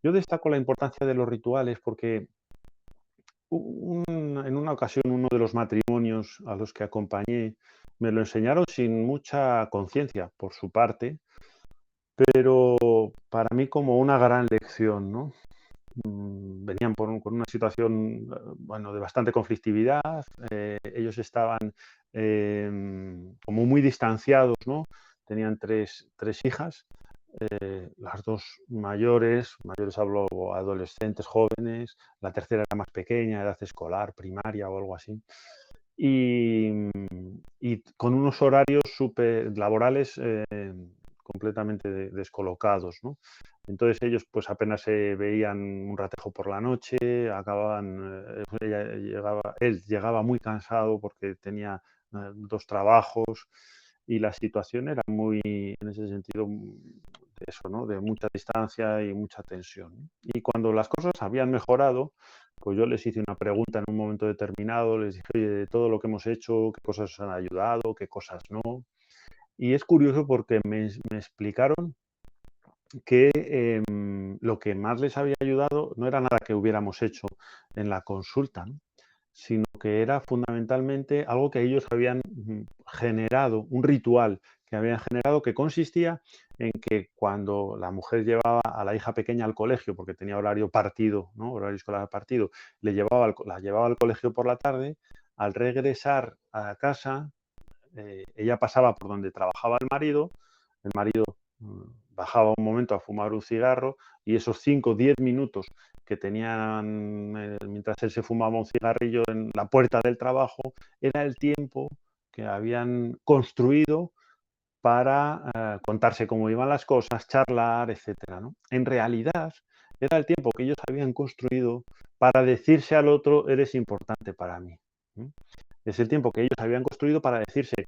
Yo destaco la importancia de los rituales porque en una ocasión uno de los matrimonios a los que acompañé me lo enseñaron sin mucha conciencia por su parte, pero para mí como una gran lección, ¿no? Venían con una situación, bueno, de bastante conflictividad, ellos estaban como muy distanciados, ¿no? Tenían tres hijas, las dos mayores hablo adolescentes, jóvenes, la tercera era más pequeña, edad escolar, primaria o algo así, y con unos horarios súper laborales completamente descolocados, ¿no? Entonces ellos pues apenas se veían un ratejo por la noche, él llegaba muy cansado porque tenía dos trabajos y la situación era muy, en ese sentido, de eso, ¿no? De mucha distancia y mucha tensión, ¿no? Y cuando las cosas habían mejorado, pues yo les hice una pregunta en un momento determinado, les dije, oye, de todo lo que hemos hecho, qué cosas os han ayudado, qué cosas no. Y es curioso porque me explicaron que lo que más les había ayudado no era nada que hubiéramos hecho en la consulta, ¿no? Sino que era fundamentalmente algo que ellos habían generado, un ritual que habían generado que consistía en que cuando la mujer llevaba a la hija pequeña al colegio, porque tenía horario partido, ¿no? Horario escolar partido, la llevaba al colegio por la tarde, al regresar a casa, ella pasaba por donde trabajaba el marido bajaba un momento a fumar un cigarro y esos 5 o 10 minutos que tenían mientras él se fumaba un cigarrillo en la puerta del trabajo, era el tiempo que habían construido para contarse cómo iban las cosas, charlar, etcétera, ¿no? En realidad, era el tiempo que ellos habían construido para decirse al otro, eres importante para mí. Es el tiempo que ellos habían construido para decirse,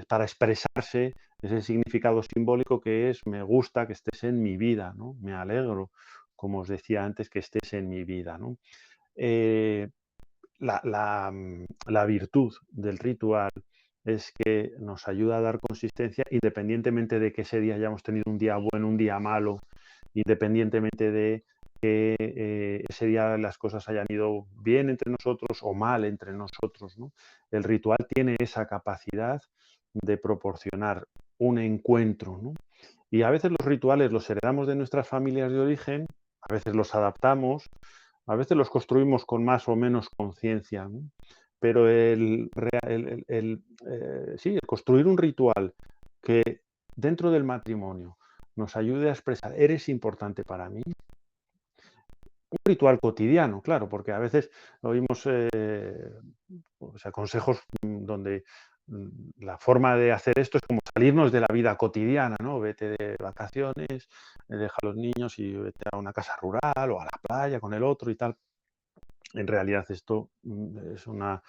para expresarse ese significado simbólico que es, me gusta que estés en mi vida, ¿no? Me alegro, como os decía antes, que estés en mi vida, ¿no? La virtud del ritual es que nos ayuda a dar consistencia independientemente de que ese día hayamos tenido un día bueno, un día malo, independientemente de que ese día las cosas hayan ido bien entre nosotros o mal entre nosotros, ¿no? El ritual tiene esa capacidad de proporcionar un encuentro, ¿no? Y a veces los rituales los heredamos de nuestras familias de origen, a veces los adaptamos, a veces los construimos con más o menos conciencia, ¿no? Pero sí, el construir un ritual que dentro del matrimonio nos ayude a expresar, eres importante para mí, un ritual cotidiano, claro, porque a veces oímos consejos donde la forma de hacer esto es como salirnos de la vida cotidiana, ¿no? Vete de vacaciones, deja a los niños y vete a una casa rural o a la playa con el otro y tal. En realidad esto es una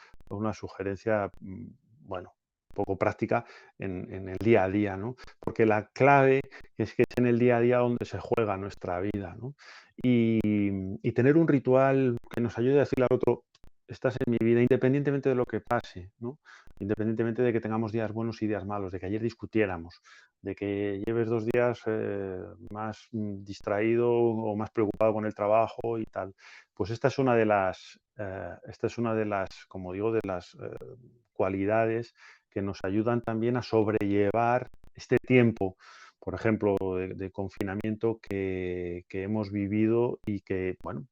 sugerencia, bueno, poco práctica en el día a día, ¿no? Porque la clave es que es en el día a día donde se juega nuestra vida, ¿no? Y tener un ritual que nos ayude a decirle al otro, estás en mi vida, independientemente de lo que pase, ¿no? Independientemente de que tengamos días buenos y días malos, de que ayer discutiéramos, de que lleves 2 días más distraído o más preocupado con el trabajo y tal. Pues esta es una de las, como digo, de las cualidades que nos ayudan también a sobrellevar este tiempo, por ejemplo, de confinamiento que hemos vivido y que, bueno,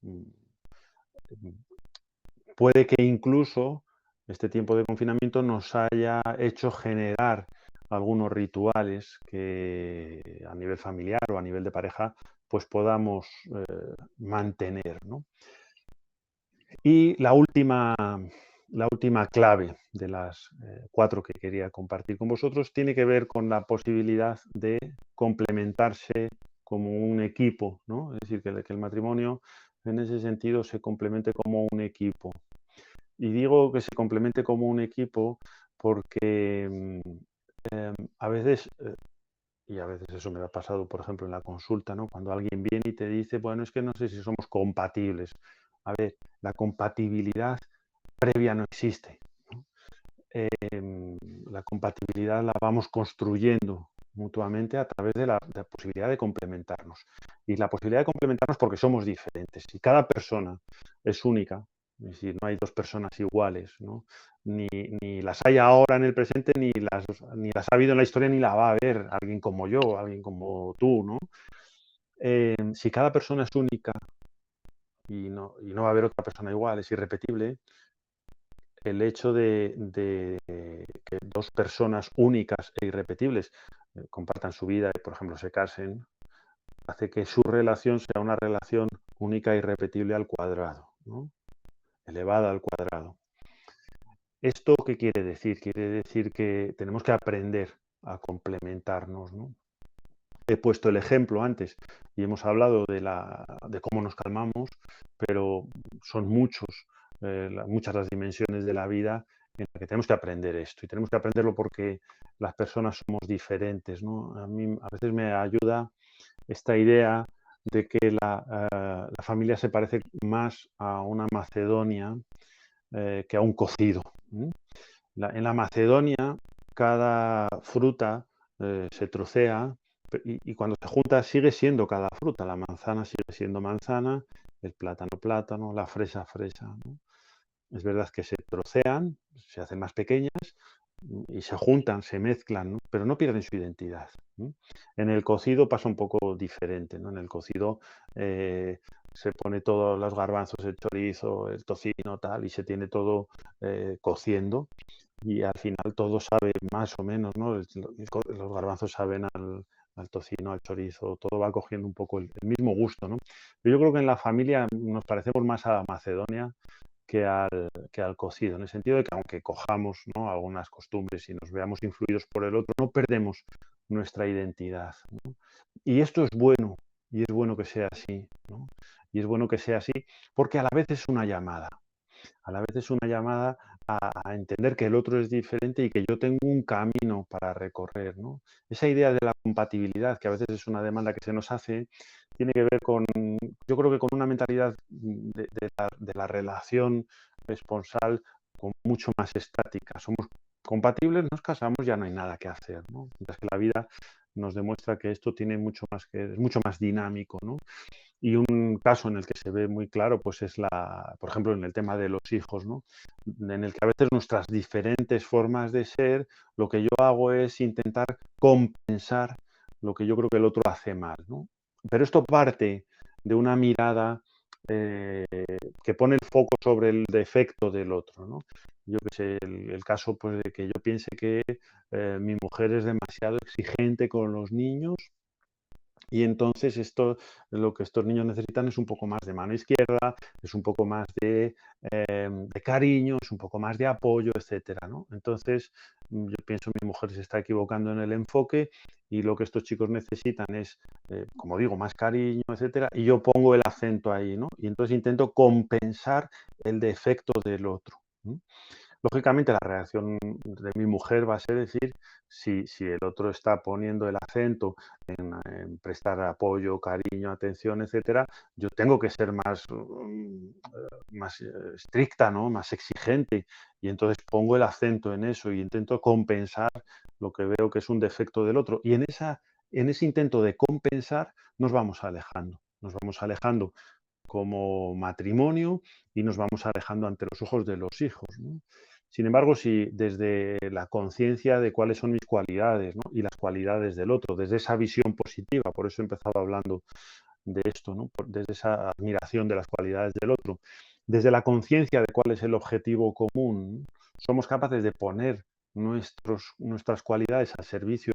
puede que incluso este tiempo de confinamiento nos haya hecho generar algunos rituales que a nivel familiar o a nivel de pareja pues podamos mantener, ¿no? Y la última clave de las 4 que quería compartir con vosotros tiene que ver con la posibilidad de complementarse como un equipo, ¿no? Es decir, que el matrimonio en ese sentido se complemente como un equipo. Y digo que se complemente como un equipo porque a veces, y a veces eso me ha pasado, por ejemplo, en la consulta, ¿no? Cuando alguien viene y te dice, bueno, es que no sé si somos compatibles. A ver, la compatibilidad previa no existe, ¿no? La compatibilidad la vamos construyendo mutuamente a través de la posibilidad de complementarnos. Y la posibilidad de complementarnos porque somos diferentes. Y cada persona es única, es decir, no hay 2 personas iguales, ¿no? Ni las hay ahora en el presente, ni las ha habido en la historia, ni la va a haber alguien como yo, alguien como tú, ¿no? Si cada persona es única y no va a haber otra persona igual, es irrepetible, el hecho de que 2 personas únicas e irrepetibles compartan su vida y, por ejemplo, se casen, hace que su relación sea una relación única e irrepetible al cuadrado, ¿no? Elevada al cuadrado. ¿Esto qué quiere decir? Quiere decir que tenemos que aprender a complementarnos, ¿no? He puesto el ejemplo antes y hemos hablado de cómo nos calmamos, pero son muchas las dimensiones de la vida en las que tenemos que aprender esto. Y tenemos que aprenderlo porque las personas somos diferentes, ¿no? A mí a veces me ayuda esta idea de que la familia se parece más a una Macedonia que a un cocido. En la Macedonia, cada fruta se trocea y cuando se junta sigue siendo cada fruta. La manzana sigue siendo manzana, el plátano plátano, la fresa fresa, ¿no? Es verdad que se trocean, se hacen más pequeñas y se juntan, se mezclan, ¿no? Pero no pierden su identidad, ¿no? En el cocido pasa un poco diferente, ¿no? En el cocido se pone todos los garbanzos, el chorizo, el tocino, tal, y se tiene todo cociendo y al final todo sabe más o menos, ¿no? Los garbanzos saben al tocino, al chorizo, todo va cogiendo un poco el mismo gusto, ¿no? Pero yo creo que en la familia nos parecemos más a Macedonia que al cocido, en el sentido de que aunque cojamos, ¿no?, algunas costumbres y nos veamos influidos por el otro, no perdemos nuestra identidad, ¿no? Y esto es bueno, y es bueno que sea así, ¿no? Y es bueno que sea así porque a la vez es una llamada. A la vez es una llamada a entender que el otro es diferente y que yo tengo un camino para recorrer, ¿no? Esa idea de la compatibilidad, que a veces es una demanda que se nos hace, tiene que ver con, yo creo que con una mentalidad de la relación esponsal con mucho más estática. Somos compatibles, nos casamos, ya no hay nada que hacer, ¿no? Mientras que la vida nos demuestra que esto tiene mucho más es mucho más dinámico, ¿no? Y un caso en el que se ve muy claro, pues es por ejemplo, en el tema de los hijos, ¿no? En el que a veces nuestras diferentes formas de ser, lo que yo hago es intentar compensar lo que yo creo que el otro hace mal, ¿no? Pero esto parte de una mirada que pone el foco sobre el defecto del otro, ¿no? Yo que sé, el caso pues de que yo piense que mi mujer es demasiado exigente con los niños y entonces lo que estos niños necesitan es un poco más de mano izquierda, es un poco más de cariño, es un poco más de apoyo, etcétera, ¿no? Entonces, yo pienso mi mujer se está equivocando en el enfoque y lo que estos chicos necesitan es, como digo, más cariño, etcétera, y yo pongo el acento ahí, ¿no? Y entonces intento compensar el defecto del otro, ¿no? Lógicamente, la reacción de mi mujer va a ser decir, si el otro está poniendo el acento en prestar apoyo, cariño, atención, etcétera, yo tengo que ser más estricta, ¿no?, más exigente. Y entonces pongo el acento en eso y intento compensar lo que veo que es un defecto del otro. Y en ese intento de compensar nos vamos alejando. Nos vamos alejando como matrimonio y nos vamos alejando ante los ojos de los hijos, ¿no? Sin embargo, si desde la conciencia de cuáles son mis cualidades, ¿no?, y las cualidades del otro, desde esa visión positiva, por eso he empezado hablando de esto, ¿no?, desde esa admiración de las cualidades del otro, desde la conciencia de cuál es el objetivo común, somos capaces de poner nuestras cualidades al servicio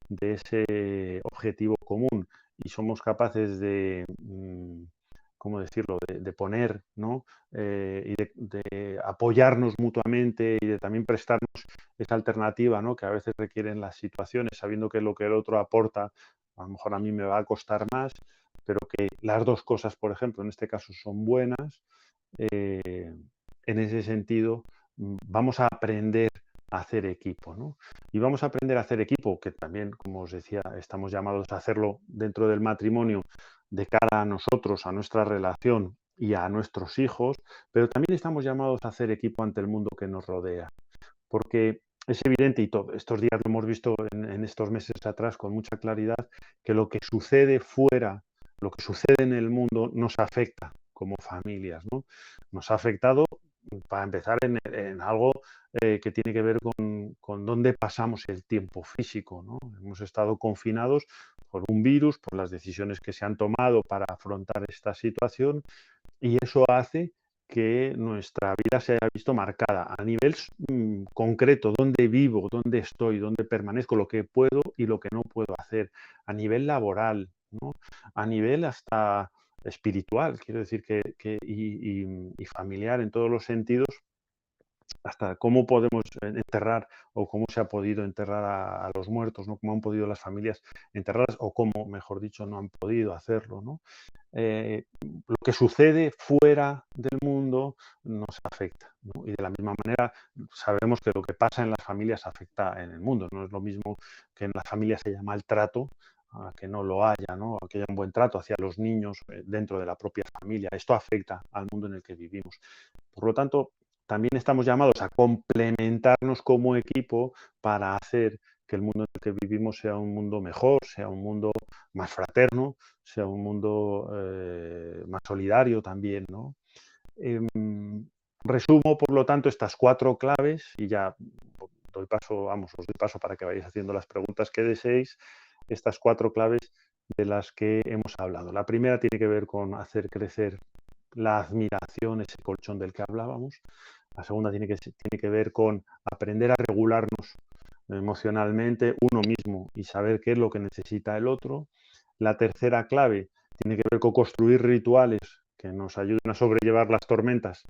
de ese objetivo común y somos capaces de, ¿cómo decirlo?, de poner, ¿no?, y de apoyarnos mutuamente y de también prestarnos esa alternativa, ¿no?, que a veces requieren las situaciones, sabiendo que lo que el otro aporta a lo mejor a mí me va a costar más, pero que las dos cosas, por ejemplo, en este caso son buenas. En ese sentido, vamos a aprender a hacer equipo, ¿no? Y vamos a aprender a hacer equipo, que también, como os decía, estamos llamados a hacerlo dentro del matrimonio de cara a nosotros, a nuestra relación y a nuestros hijos, pero también estamos llamados a hacer equipo ante el mundo que nos rodea. Porque es evidente, y estos días lo hemos visto en estos meses atrás con mucha claridad, que lo que sucede fuera, lo que sucede en el mundo nos afecta como familias, ¿no? Nos ha afectado, para empezar, en algo que tiene que ver con dónde pasamos el tiempo físico, ¿no? Hemos estado confinados por un virus, por las decisiones que se han tomado para afrontar esta situación, y eso hace que nuestra vida se haya visto marcada a nivel concreto, dónde vivo, dónde estoy, dónde permanezco, lo que puedo y lo que no puedo hacer, a nivel laboral, ¿no?, a nivel hasta espiritual, quiero decir y familiar en todos los sentidos, hasta cómo podemos enterrar o cómo se ha podido enterrar a los muertos, ¿no?, cómo han podido las familias enterrarlas o cómo, mejor dicho, no han podido hacerlo, ¿no? Lo que sucede fuera del mundo nos afecta, ¿no? Y de la misma manera sabemos que lo que pasa en las familias afecta en el mundo. No es lo mismo que en la familia se haya maltrato a que no lo haya, ¿no?, a que haya un buen trato hacia los niños dentro de la propia familia. Esto afecta al mundo en el que vivimos. Por lo tanto, también estamos llamados a complementarnos como equipo para hacer que el mundo en el que vivimos sea un mundo mejor, sea un mundo más fraterno, sea un mundo más solidario también, ¿no? Resumo, por lo tanto, estas 4 claves y ya os doy paso para que vayáis haciendo las preguntas que deseéis. Estas 4 claves de las que hemos hablado. La primera tiene que ver con hacer crecer la admiración, ese colchón del que hablábamos. La segunda tiene que ver con aprender a regularnos emocionalmente uno mismo y saber qué es lo que necesita el otro. La tercera clave tiene que ver con construir rituales que nos ayuden a sobrellevar las tormentas,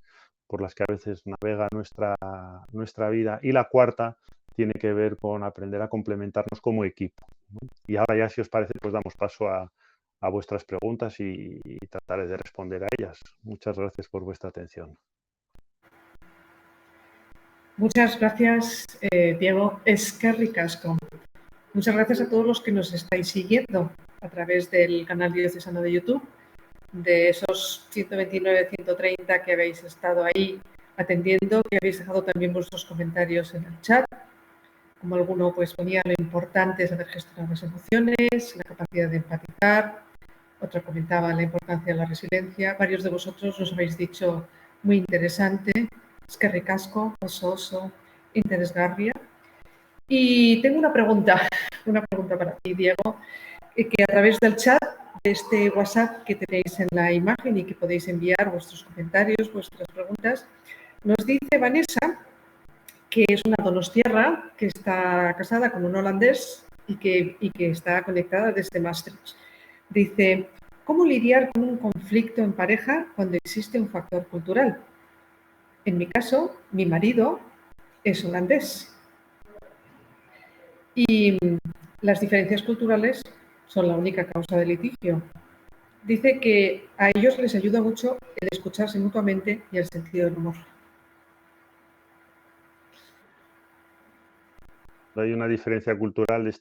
por las que a veces navega nuestra vida. Y la cuarta tiene que ver con aprender a complementarnos como equipo, ¿no? Y ahora ya, si os parece, pues damos paso a vuestras preguntas y trataré de responder a ellas. Muchas gracias por vuestra atención. Muchas gracias, Diego. Eskerrik asko. Muchas gracias a todos los que nos estáis siguiendo a través del canal diocesano de YouTube, de esos 129, 130 que habéis estado ahí atendiendo, que habéis dejado también vuestros comentarios en el chat. Como alguno pues ponía, lo importante es saber gestionar las emociones, la capacidad de empatizar. Otro comentaba la importancia de la resiliencia. Varios de vosotros nos habéis dicho muy interesante, eskerrik asko, oso, interesgarria. Y tengo una pregunta para ti, Diego, que a través del chat de este WhatsApp que tenéis en la imagen y que podéis enviar vuestros comentarios, vuestras preguntas, nos dice Vanessa, que es una donostiarra, que está casada con un holandés y que está conectada desde Maastricht. Dice, ¿cómo lidiar con un conflicto en pareja cuando existe un factor cultural? En mi caso, mi marido es holandés y las diferencias culturales son la única causa de litigio. Dice que a ellos les ayuda mucho el escucharse mutuamente y el sentido del humor. Cuando hay una diferencia cultural,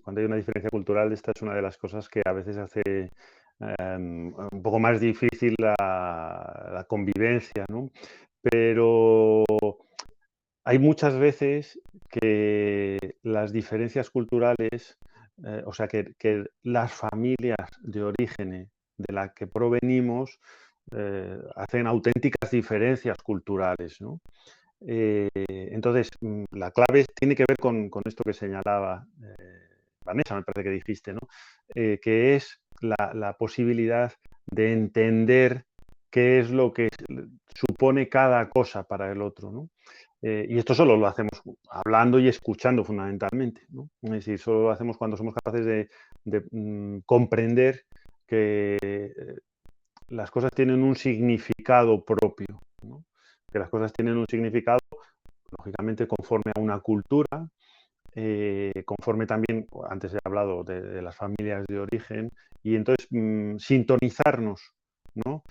cuando hay una diferencia cultural, esta es una de las cosas que a veces hace un poco más difícil la convivencia, ¿no? Pero hay muchas veces que las diferencias culturales, o sea, que las familias de origen de las que provenimos hacen auténticas diferencias culturales, ¿no? Entonces, la clave tiene que ver con esto que señalaba Vanessa, me parece que dijiste, ¿no? Que es la posibilidad de entender qué es lo que supone cada cosa para el otro, ¿no? Y esto solo lo hacemos hablando y escuchando fundamentalmente, ¿no? Es decir, solo lo hacemos cuando somos capaces de comprender que las cosas tienen un significado propio, ¿no? Que las cosas tienen un significado, lógicamente, conforme a una cultura, conforme también, antes he hablado de las familias de origen, y entonces sintonizarnos, ¿no?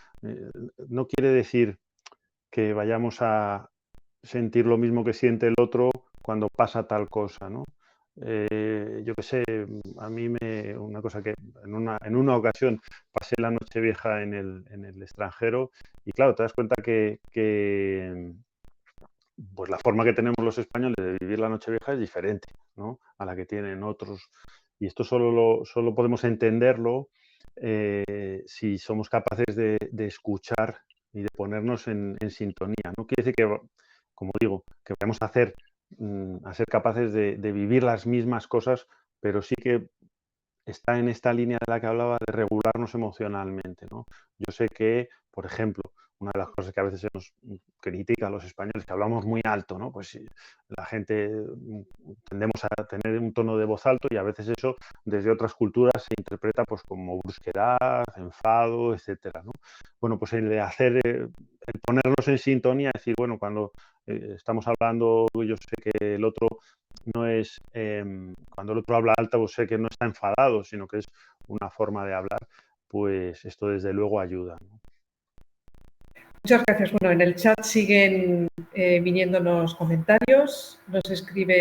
No quiere decir que vayamos a sentir lo mismo que siente el otro cuando pasa tal cosa, ¿no? Yo qué sé, a mí una cosa que en una ocasión pasé la Nochevieja en el extranjero y claro, te das cuenta que pues la forma que tenemos los españoles de vivir la Nochevieja es diferente, ¿no? A la que tienen otros. Y esto solo podemos entenderlo si somos capaces de escuchar y de ponernos en sintonía. No quiere decir que, como digo, que vamos a ser capaces de vivir las mismas cosas, pero sí que está en esta línea de la que hablaba de regularnos emocionalmente, ¿no? Yo sé que, por ejemplo, una de las cosas que a veces se nos critica a los españoles, que hablamos muy alto, ¿no? Pues la gente tendemos a tener un tono de voz alto y a veces eso desde otras culturas se interpreta pues como brusquedad, enfado, etcétera, ¿no? Bueno, pues el ponernos en sintonía, decir, bueno, cuando estamos hablando, yo sé que el otro no es, cuando el otro habla alto, pues sé que no está enfadado, sino que es una forma de hablar, pues esto desde luego ayuda, ¿no? Muchas gracias. Bueno, en el chat siguen viniéndonos comentarios. Nos escribe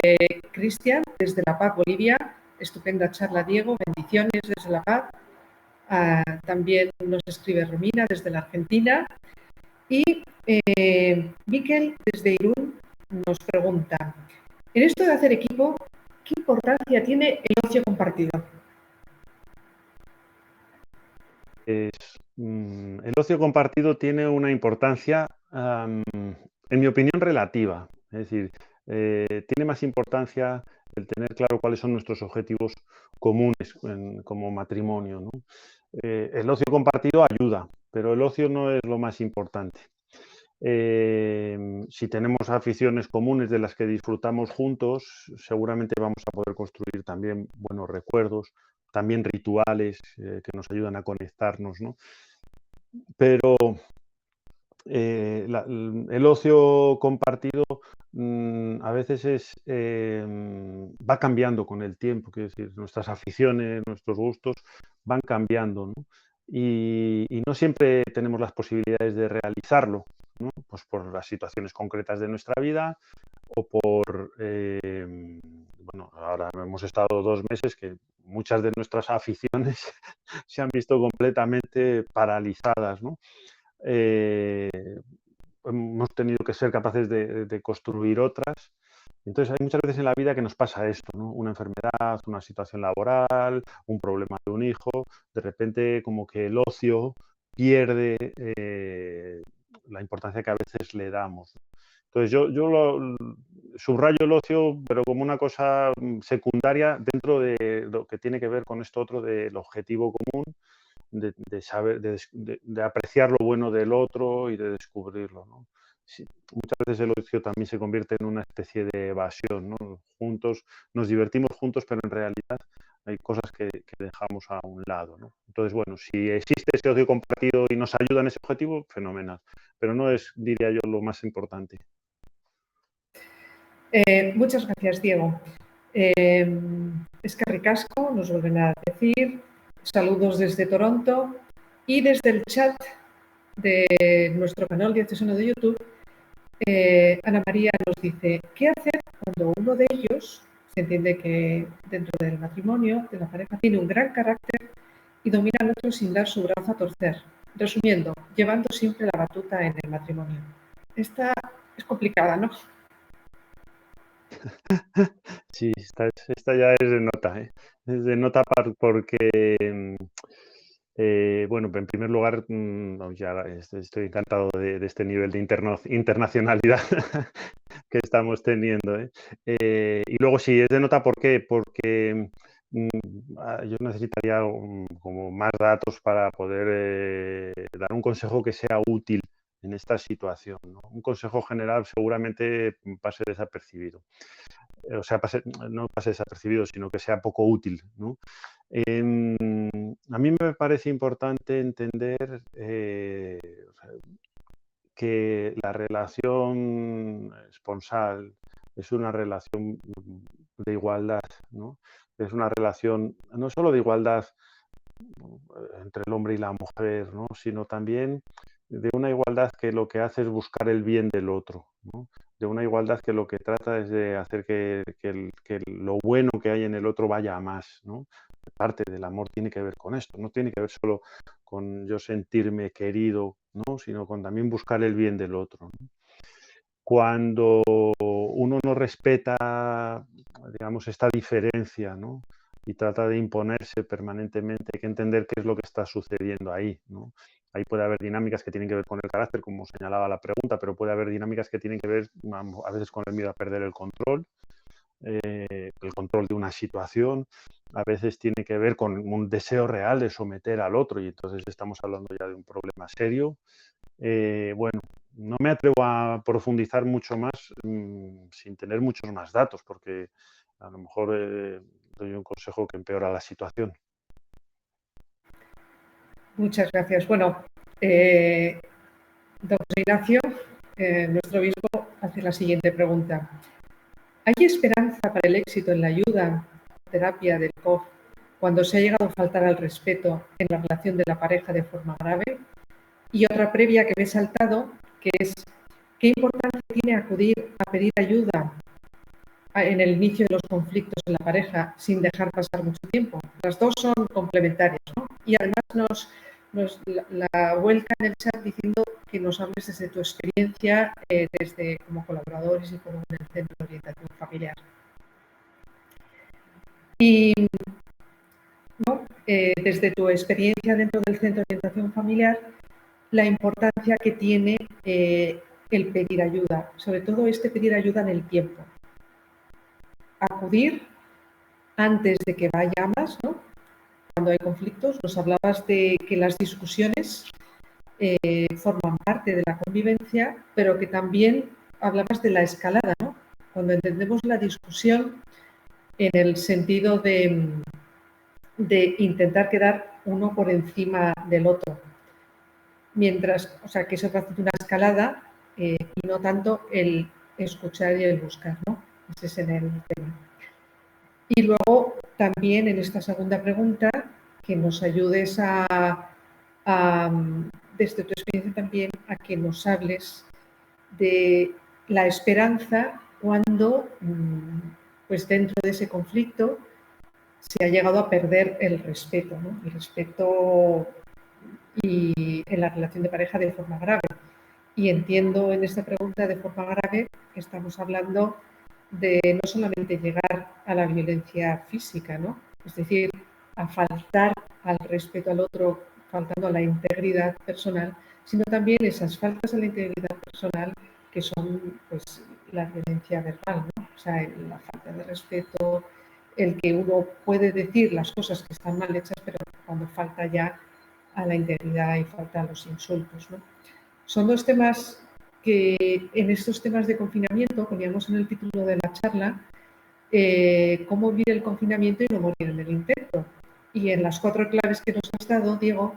Cristian desde La Paz, Bolivia. Estupenda charla, Diego. Bendiciones desde La Paz. También nos escribe Romina desde la Argentina. Y Miquel desde Irún nos pregunta, en esto de hacer equipo, ¿qué importancia tiene el ocio compartido? El ocio compartido tiene una importancia, en mi opinión, relativa. Es decir, tiene más importancia el tener claro cuáles son nuestros objetivos comunes como matrimonio, ¿no? El ocio compartido ayuda, pero el ocio no es lo más importante. Si tenemos aficiones comunes de las que disfrutamos juntos, seguramente vamos a poder construir también buenos recuerdos, también rituales que nos ayudan a conectarnos, ¿no? Pero el ocio compartido a veces va cambiando con el tiempo, quiero decir, nuestras aficiones, nuestros gustos van cambiando, ¿no? Y no siempre tenemos las posibilidades de realizarlo, ¿no? Pues por las situaciones concretas de nuestra vida o por, bueno, ahora hemos estado 2 meses que muchas de nuestras aficiones se han visto completamente paralizadas, ¿no? Eh, hemos tenido que ser capaces de construir otras. Entonces hay muchas veces en la vida que nos pasa esto, ¿no? Una enfermedad, una situación laboral, un problema de un hijo, de repente como que el ocio pierde la importancia que a veces le damos. Entonces yo subrayo el ocio, pero como una cosa secundaria dentro de lo que tiene que ver con esto otro del objetivo común, de saber, de apreciar lo bueno del otro y de descubrirlo, ¿no? Sí, muchas veces el ocio también se convierte en una especie de evasión, ¿no? Juntos, nos divertimos juntos, pero en realidad hay cosas que dejamos a un lado, ¿no? Entonces, bueno, si existe ese ocio compartido y nos ayuda en ese objetivo, fenomenal. Pero no es, diría yo, lo más importante. Muchas gracias, Diego. Es que ricasco, nos vuelven a decir. Saludos desde Toronto y desde el chat de nuestro canal diocesano de YouTube. Ana María nos dice, ¿qué hacer cuando uno de ellos, se entiende que dentro del matrimonio, de la pareja, tiene un gran carácter y domina al otro sin dar su brazo a torcer? Resumiendo, llevando siempre la batuta en el matrimonio. Esta es complicada, ¿no? Sí, esta ya es de nota, ¿eh? Es de nota porque, bueno, en primer lugar, ya estoy encantado de este nivel de internacionalidad que estamos teniendo, ¿eh? Y luego sí, es de nota, ¿por qué? Porque yo necesitaría como más datos para poder dar un consejo que sea útil en esta situación, ¿no? Un consejo general seguramente pase desapercibido. O sea, no pase desapercibido, sino que sea poco útil, ¿no? A mí me parece importante entender que la relación esponsal es una relación de igualdad, ¿no? Es una relación no solo de igualdad entre el hombre y la mujer, ¿no? Sino también de una igualdad que lo que hace es buscar el bien del otro, ¿no? De una igualdad que lo que trata es de hacer que lo bueno que hay en el otro vaya a más, ¿no? Parte del amor tiene que ver con esto, no tiene que ver solo con yo sentirme querido, ¿no? Sino con también buscar el bien del otro, ¿no? Cuando uno no respeta, digamos, esta diferencia, ¿no? Y trata de imponerse permanentemente, hay que entender qué es lo que está sucediendo ahí, ¿no? Ahí puede haber dinámicas que tienen que ver con el carácter, como señalaba la pregunta, pero puede haber dinámicas que tienen que ver a veces con el miedo a perder el control de una situación, a veces tiene que ver con un deseo real de someter al otro y entonces estamos hablando ya de un problema serio. Bueno, no me atrevo a profundizar mucho más sin tener muchos más datos, porque a lo mejor doy un consejo que empeora la situación. Muchas gracias. Bueno, don Ignacio, nuestro obispo, hace la siguiente pregunta. ¿Hay esperanza para el éxito en la ayuda, terapia del COF, cuando se ha llegado a faltar al respeto en la relación de la pareja de forma grave? Y otra previa que me he saltado, que es, ¿qué importancia tiene acudir a pedir ayuda en el inicio de los conflictos en la pareja sin dejar pasar mucho tiempo? Las dos son complementarias, ¿no? Y además nos la vuelca en el chat diciendo que nos hables desde tu experiencia desde como colaboradores y como en el Centro de Orientación Familiar. Y ¿no? Desde tu experiencia dentro del Centro de Orientación Familiar, la importancia que tiene el pedir ayuda, sobre todo pedir ayuda en el tiempo. Acudir antes de que vaya más, ¿no? Cuando hay conflictos, nos hablabas de que las discusiones forman parte de la convivencia, pero que también hablabas de la escalada, ¿no? Cuando entendemos la discusión en el sentido de intentar quedar uno por encima del otro. mientras, o sea, que eso hace una escalada y no tanto el escuchar y el buscar, ¿no? Ese es el tema. Y luego también en esta segunda pregunta, que nos ayudes desde tu experiencia también, a que nos hables de la esperanza cuando, pues dentro de ese conflicto, se ha llegado a perder el respeto, ¿no? El respeto y en la relación de pareja de forma grave. Y entiendo en esta pregunta de forma grave que estamos hablando de no solamente llegar a la violencia física, ¿no? Es decir, a faltar al respeto al otro, faltando a la integridad personal, sino también esas faltas a la integridad personal que son, pues, la violencia verbal, ¿no? O sea, la falta de respeto, el que uno puede decir las cosas que están mal hechas, pero cuando falta ya a la integridad y falta a los insultos, ¿no? Son dos temas que en estos temas de confinamiento, poníamos en el título de la charla, cómo vivir el confinamiento y no morir en el intento. Y en las 4 claves que nos has dado, Diego,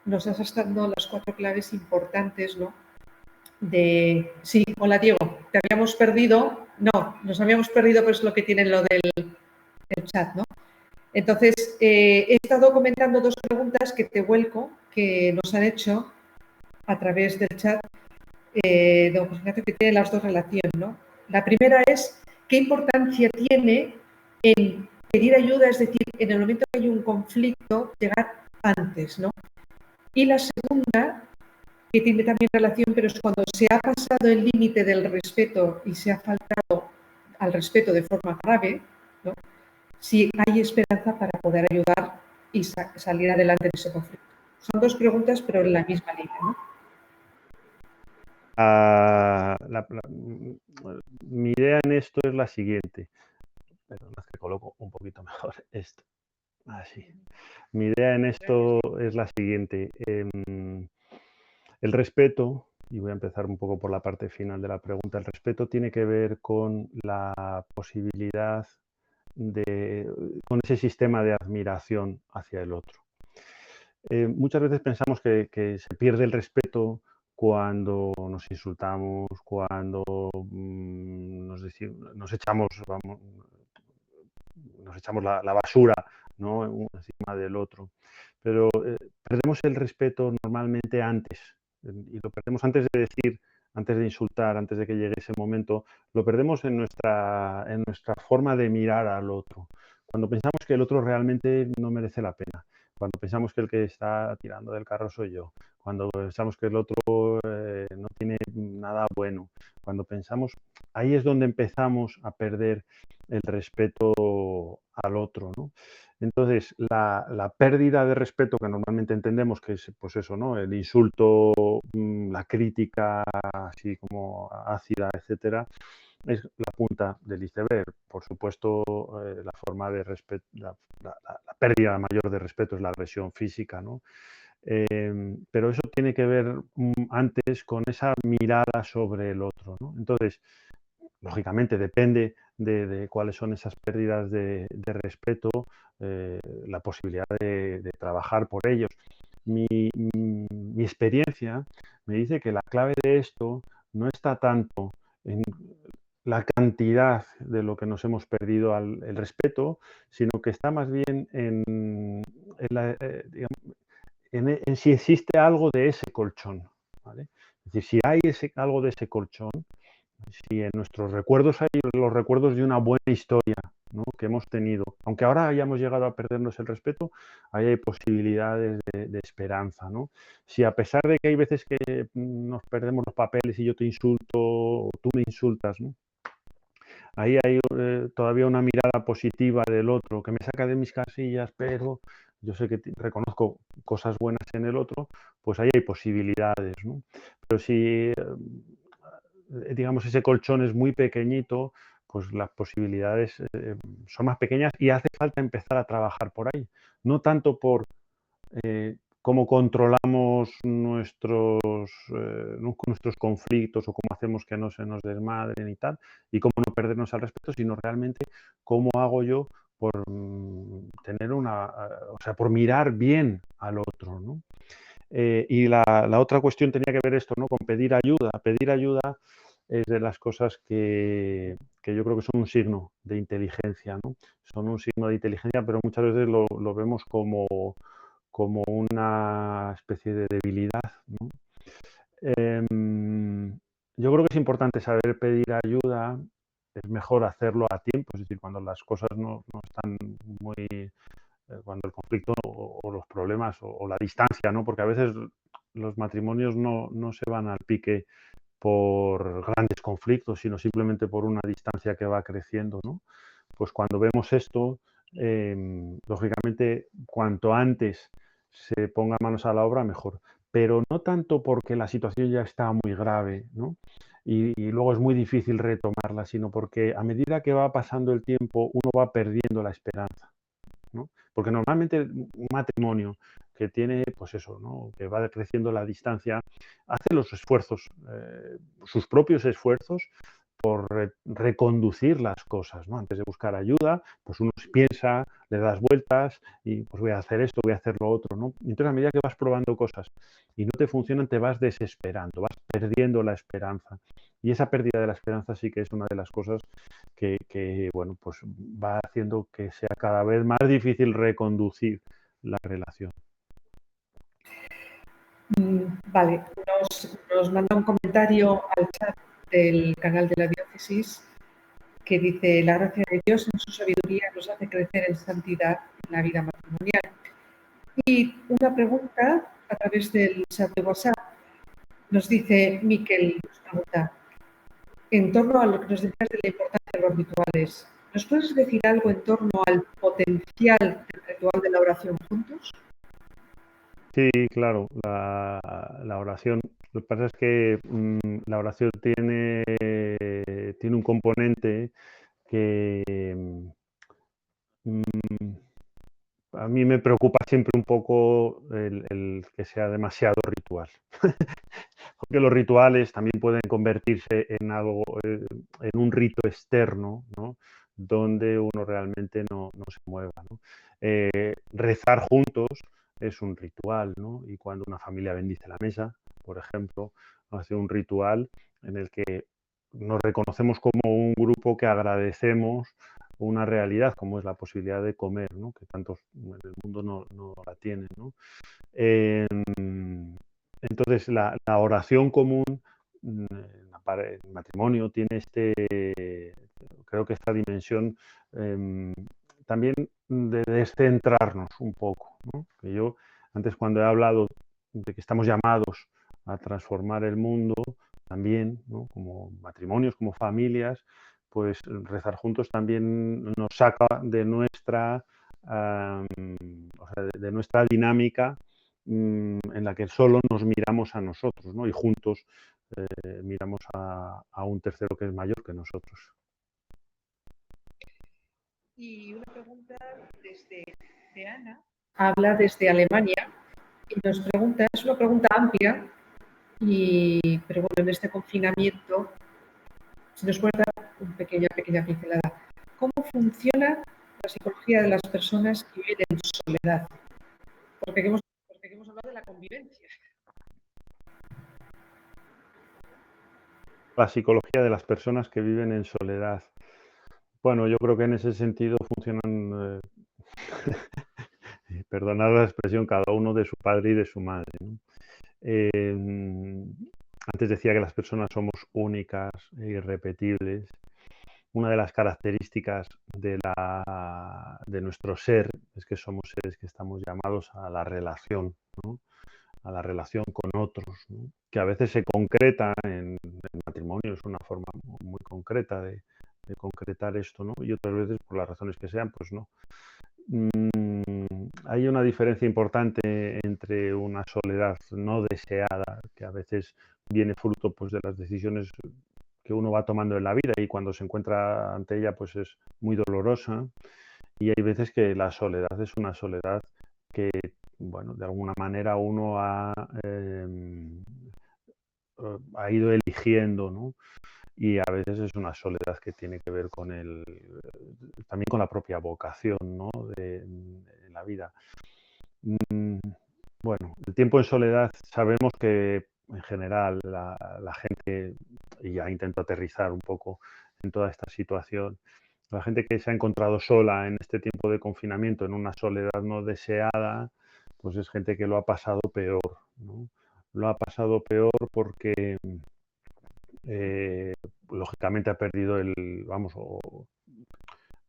nos has dado las 4 claves importantes, ¿no? Sí, hola Diego, te habíamos perdido. No, nos habíamos perdido, pero es lo que tiene lo del chat, ¿no? Entonces, he estado comentando 2 preguntas que te vuelco, que nos han hecho a través del chat. Pues fíjate que tiene las 2 relación, ¿no? La primera es, ¿qué importancia tiene en pedir ayuda? Es decir, en el momento que hay un conflicto, llegar antes, ¿no? Y la segunda, que tiene también relación, pero es cuando se ha pasado el límite del respeto y se ha faltado al respeto de forma grave, ¿no? Si hay esperanza para poder ayudar y salir adelante de ese conflicto. Son 2 preguntas, pero en la misma línea, ¿no? Mi idea en esto es la siguiente. Perdón, es que coloco un poquito mejor esto. Así. Mi idea en esto es la siguiente. El respeto, y voy a empezar un poco por la parte final de la pregunta, el respeto tiene que ver con la posibilidad con ese sistema de admiración hacia el otro. Muchas veces pensamos que se pierde el respeto cuando nos insultamos, cuando nos echamos la basura, ¿no? Encima del otro. Pero perdemos el respeto normalmente antes, y lo perdemos antes de decir, antes de insultar, antes de que llegue ese momento, lo perdemos en nuestra forma de mirar al otro. Cuando pensamos que el otro realmente no merece la pena, cuando pensamos que el que está tirando del carro soy yo, cuando pensamos que el otro no tiene nada bueno, cuando pensamos, ahí es donde empezamos a perder el respeto al otro, ¿no? Entonces, la pérdida de respeto que normalmente entendemos que es, pues eso, ¿no? El insulto, la crítica así como ácida, etcétera, es la punta del iceberg. Por supuesto, la forma de respeto, la pérdida mayor de respeto es la agresión física, ¿no? Pero eso tiene que ver antes con esa mirada sobre el otro, ¿no? Entonces, lógicamente depende de cuáles son esas pérdidas de respeto, la posibilidad de trabajar por ellos. Mi experiencia me dice que la clave de esto no está tanto en la cantidad de lo que nos hemos perdido el respeto, sino que está más bien en si existe algo de ese colchón, ¿vale? Es decir, si hay algo de ese colchón, si en nuestros recuerdos hay los recuerdos de una buena historia, ¿no? Que hemos tenido, aunque ahora hayamos llegado a perdernos el respeto, ahí hay posibilidades de esperanza, ¿no? Si a pesar de que hay veces que nos perdemos los papeles y yo te insulto o tú me insultas, ¿no? Ahí hay todavía una mirada positiva del otro que me saca de mis casillas, pero yo sé que reconozco cosas buenas en el otro, pues ahí hay posibilidades, ¿no? Pero si digamos, ese colchón es muy pequeñito, pues las posibilidades son más pequeñas y hace falta empezar a trabajar por ahí. No tanto por cómo controlamos nuestros conflictos o cómo hacemos que no se nos desmadren y tal, y cómo no perdernos al respeto, sino realmente cómo hago yo por tener por mirar bien al otro, ¿no? Y la otra cuestión tenía que ver esto, ¿no? Con pedir ayuda. Pedir ayuda es de las cosas que yo creo que son un signo de inteligencia, ¿no? Son un signo de inteligencia, pero muchas veces lo vemos como una especie de debilidad, ¿no? Yo creo que es importante saber pedir ayuda, es mejor hacerlo a tiempo, es decir, cuando las cosas no están muy, cuando el conflicto o los problemas o la distancia, ¿no? Porque a veces los matrimonios no se van al pique por grandes conflictos, sino simplemente por una distancia que va creciendo, ¿no? Pues cuando vemos esto, lógicamente, cuanto antes se ponga manos a la obra, mejor. Pero no tanto porque la situación ya está muy grave, ¿no? Y luego es muy difícil retomarla, sino porque a medida que va pasando el tiempo, uno va perdiendo la esperanza, ¿no? Porque normalmente un matrimonio que tiene, pues eso, ¿no? Que va creciendo la distancia, hace los esfuerzos, sus propios esfuerzos por reconducir las cosas, ¿no? Antes de buscar ayuda, pues uno piensa, le das vueltas y pues voy a hacer esto, voy a hacer lo otro, ¿no? Y entonces a medida que vas probando cosas y no te funcionan, te vas desesperando, vas perdiendo la esperanza. Y esa pérdida de la esperanza sí que es una de las cosas bueno, pues va haciendo que sea cada vez más difícil reconducir la relación. Vale, nos manda un comentario al chat del canal de la diócesis que dice: la gracia de Dios en su sabiduría nos hace crecer en santidad en la vida matrimonial. Y una pregunta a través del chat de WhatsApp nos dice Miquel, nos pregunta, en torno a lo que nos decías de la importancia de los rituales, ¿nos puedes decir algo en torno al potencial del ritual de la oración juntos? Sí, claro, la oración. Lo que pasa es que la oración tiene un componente que a mí me preocupa siempre un poco el que sea demasiado ritual. Porque los rituales también pueden convertirse en algo, en un rito externo, ¿no? Donde uno realmente no se mueva, ¿no? Rezar juntos es un ritual, ¿no? Y cuando una familia bendice la mesa, por ejemplo, hace un ritual en el que nos reconocemos como un grupo que agradecemos una realidad como es la posibilidad de comer, ¿no? Que tantos en el mundo no la tienen, ¿no? Eh, entonces, la oración común el matrimonio tiene creo que esta dimensión también de descentrarnos un poco, ¿no? Que yo antes cuando he hablado de que estamos llamados a transformar el mundo, también, ¿no? Como matrimonios, como familias, pues rezar juntos también nos saca de nuestra, o sea, de nuestra dinámica en la que solo nos miramos a nosotros, ¿no? Y juntos miramos a un tercero que es mayor que nosotros. Y una pregunta de Ana, habla desde Alemania y nos pregunta, es una pregunta amplia, pero bueno, en este confinamiento, si nos puede dar una pequeña pincelada. ¿Cómo funciona la psicología de las personas que viven en soledad? Porque hemos hablado de la convivencia. La psicología de las personas que viven en soledad. Bueno, yo creo que en ese sentido funcionan, perdonad la expresión, cada uno de su padre y de su madre, ¿no? Antes decía que las personas somos únicas e irrepetibles. Una de las características de nuestro ser es que somos seres que estamos llamados a la relación, ¿no? A la relación con otros, ¿no? Que a veces se concreta en el matrimonio, es una forma muy concreta de concretar esto, ¿no? Y otras veces, por las razones que sean, pues no. Hay una diferencia importante entre una soledad no deseada, que a veces viene fruto pues, de las decisiones que uno va tomando en la vida y cuando se encuentra ante ella pues es muy dolorosa, y hay veces que la soledad es una soledad que, bueno, de alguna manera uno ha ido eligiendo, ¿no? Y a veces es una soledad que tiene que ver con también con la propia vocación, ¿no? de la vida. Bueno, el tiempo en soledad sabemos que en general la gente, y ya intento aterrizar un poco en toda esta situación, la gente que se ha encontrado sola en este tiempo de confinamiento, en una soledad no deseada, pues es gente que lo ha pasado peor, ¿no? Lo ha pasado peor porque lógicamente ha perdido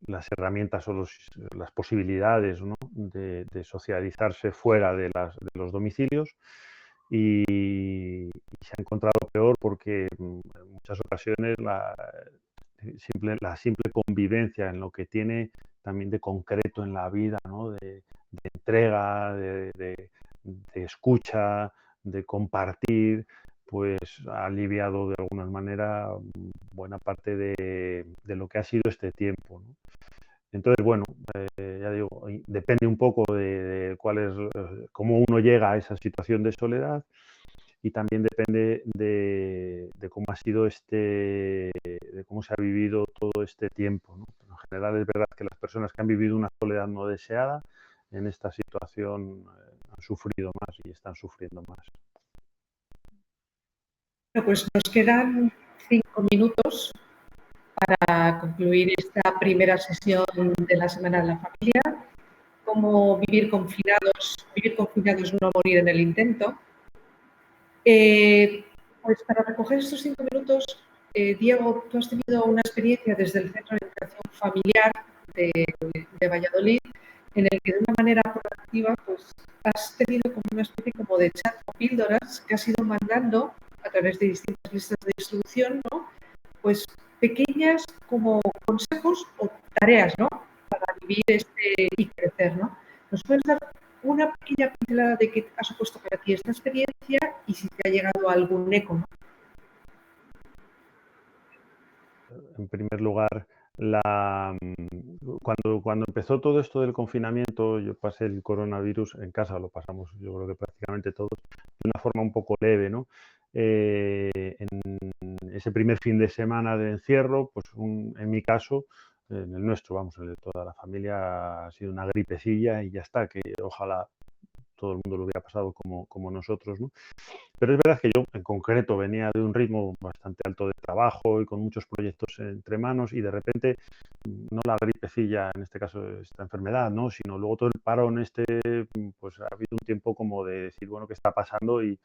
las herramientas o las posibilidades, ¿no?, de socializarse fuera de los domicilios y se ha encontrado peor porque en muchas ocasiones la simple convivencia en lo que tiene también de concreto en la vida, ¿no?, de entrega, de escucha, de compartir, pues ha aliviado de alguna manera buena parte de lo que ha sido este tiempo, ¿no? Entonces, bueno, ya digo, depende un poco de cuál es, cómo uno llega a esa situación de soledad y también depende de cómo ha sido de cómo se ha vivido todo este tiempo, ¿no? Pero en general es verdad que las personas que han vivido una soledad no deseada en esta situación han sufrido más y están sufriendo más. Bueno, pues nos quedan 5 minutos para concluir esta primera sesión de la Semana de la Familia. Cómo vivir confinados, no morir en el intento. Pues para recoger estos 5 minutos, Diego, tú has tenido una experiencia desde el Centro de Educación Familiar de Valladolid, en el que de una manera proactiva pues, has tenido como una especie como de chat o píldoras que has ido mandando a través de distintas listas de distribución, ¿no? Pues pequeñas como consejos o tareas, ¿no?, para vivir y crecer, ¿no? ¿Nos puedes dar una pequeña pincelada de qué ha supuesto para ti esta experiencia y si te ha llegado algún eco, ¿no? En primer lugar, cuando empezó todo esto del confinamiento, yo pasé el coronavirus en casa, lo pasamos yo creo que prácticamente todos, de una forma un poco leve, ¿no? En ese primer fin de semana de encierro, pues en mi caso, en el nuestro, vamos, el de toda la familia, ha sido una gripecilla y ya está, que ojalá todo el mundo lo hubiera pasado como nosotros, ¿no? Pero es verdad que yo, en concreto, venía de un ritmo bastante alto de trabajo y con muchos proyectos entre manos y de repente, no la gripecilla, en este caso esta enfermedad, ¿no?, sino luego todo el parón pues ha habido un tiempo como de decir, bueno, ¿qué está pasando? Y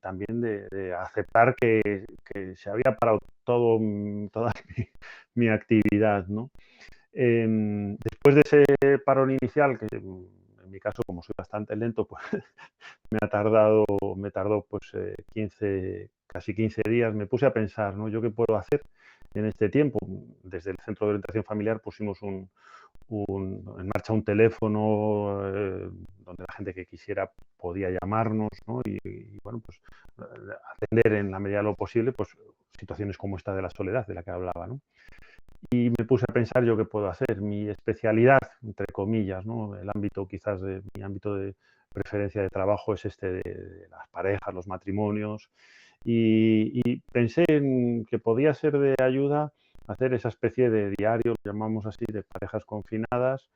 también de aceptar que se había parado toda mi actividad, ¿no? Después de ese parón inicial, que en mi caso, como soy bastante lento, pues me tardó pues 15, casi 15 días. Me puse a pensar, ¿no?, ¿yo qué puedo hacer en este tiempo? Desde el Centro de Orientación Familiar pusimos en marcha un teléfono donde la gente que quisiera podía llamarnos, ¿no? Y, bueno, pues atender en la medida de lo posible pues situaciones como esta de la soledad de la que hablaba, ¿no? Y me puse a pensar yo qué puedo hacer. Mi especialidad, entre comillas, ¿no?, el ámbito quizás de mi ámbito de preferencia de trabajo es de las parejas, los matrimonios, y pensé en que podía ser de ayuda hacer esa especie de diario, lo llamamos así, de parejas confinadas,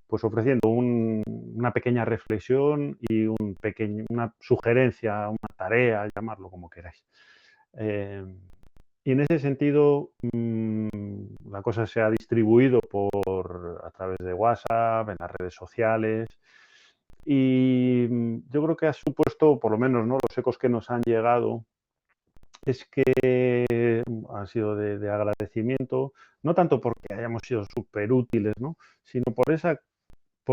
pues ofreciendo una pequeña reflexión y una sugerencia, una tarea, llamarlo como queráis. Eh, y en ese sentido, la cosa se ha distribuido a través de WhatsApp, en las redes sociales, y yo creo que ha supuesto, por lo menos, ¿no?, los ecos que nos han llegado, es que han sido de agradecimiento, no tanto porque hayamos sido súper útiles, ¿no?, sino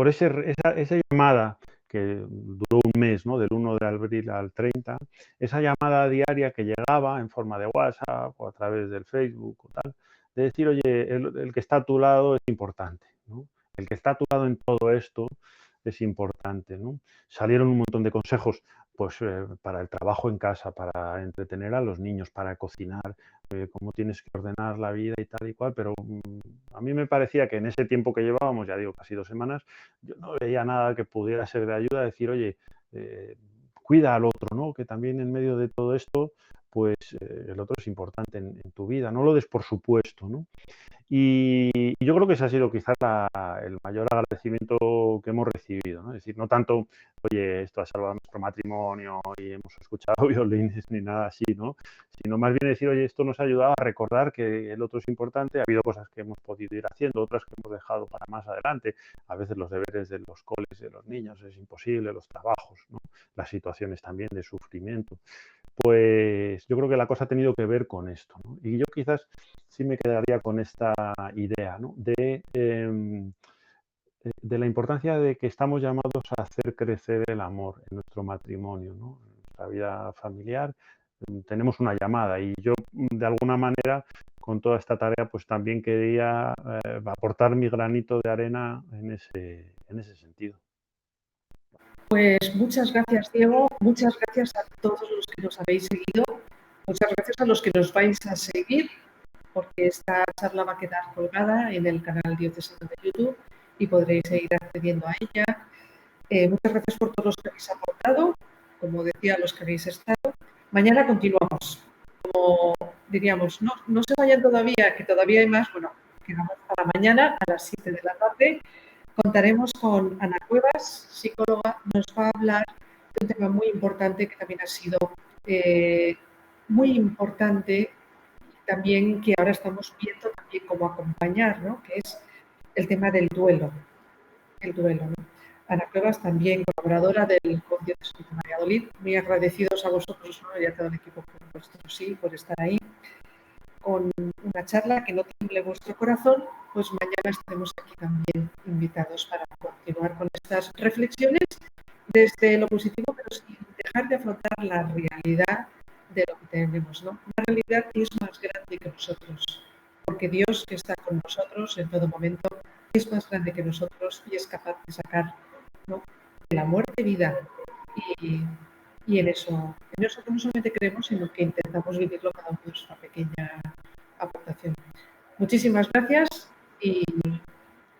esa llamada que duró un mes, ¿no?, del 1 de abril al 30, esa llamada diaria que llegaba en forma de WhatsApp o a través del Facebook o tal, de decir, oye, el que está a tu lado es importante, ¿no? El que está a tu lado en todo esto es importante, ¿no? Salieron un montón de consejos, pues para el trabajo en casa, para entretener a los niños, para cocinar, cómo tienes que ordenar la vida y tal y cual, pero a mí me parecía que en ese tiempo que llevábamos, ya digo, casi 2 semanas, yo no veía nada que pudiera ser de ayuda, decir, oye, cuida al otro, ¿no? Que también en medio de todo esto, pues el otro es importante en tu vida, no lo des por supuesto, ¿no? Y yo creo que ese ha sido quizás el mayor agradecimiento que hemos recibido, ¿no? Es decir, no tanto, oye, esto ha salvado nuestro matrimonio y hemos escuchado violines ni nada así, ¿no? Sino más bien decir, oye, esto nos ha ayudado a recordar que el otro es importante, ha habido cosas que hemos podido ir haciendo, otras que hemos dejado para más adelante, a veces los deberes de los coles de los niños es imposible, los trabajos, ¿no? Las situaciones también de sufrimiento. Pues yo creo que la cosa ha tenido que ver con esto, ¿no? Y yo quizás sí me quedaría con esta idea, ¿no? De la importancia de que estamos llamados a hacer crecer el amor en nuestro matrimonio, ¿no? En nuestra vida familiar tenemos una llamada y yo de alguna manera con toda esta tarea pues también quería aportar mi granito de arena en ese sentido. Pues muchas gracias, Diego. Muchas gracias a todos los que nos habéis seguido. Muchas gracias a los que nos vais a seguir, porque esta charla va a quedar colgada en el canal Diocesano de YouTube y podréis seguir accediendo a ella. Muchas gracias por todos los que habéis aportado, como decía, los que habéis estado. Mañana continuamos. Como diríamos, no se vayan todavía, que todavía hay más. Bueno, quedamos para mañana a las 7 de la tarde. Contaremos con Ana Cuevas, psicóloga, nos va a hablar de un tema muy importante que también ha sido muy importante también que ahora estamos viendo también cómo acompañar, ¿no? Que es el tema del duelo, ¿no? Ana Cuevas, también colaboradora del Concierto de Valladolid, muy agradecidos a vosotros, ¿no? Y a todo el equipo por vuestro sí, por estar ahí, con una charla que no tiemble vuestro corazón, pues mañana estaremos aquí también invitados para continuar con estas reflexiones desde lo positivo, pero sin dejar de afrontar la realidad de lo que tenemos, ¿no? Una realidad que es más grande que nosotros, porque Dios, que está con nosotros en todo momento, es más grande que nosotros y es capaz de sacar, ¿no?, de la muerte vida. Y en eso que no solamente creemos, sino que intentamos vivirlo cada uno de nuestra pequeña aportación. Muchísimas gracias y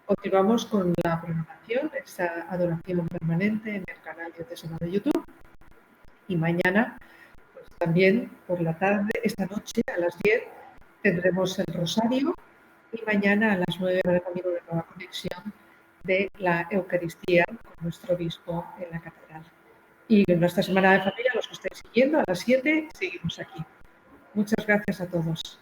continuamos con la programación, esta adoración permanente en el canal Diocesano de YouTube. Y mañana, pues también por la tarde, esta noche a las 10, tendremos el Rosario y mañana a las 9 habrá también una nueva conexión de la Eucaristía con nuestro obispo en la catedral. Y en nuestra semana de familia, los que estáis siguiendo, a las 7 seguimos aquí. Muchas gracias a todos.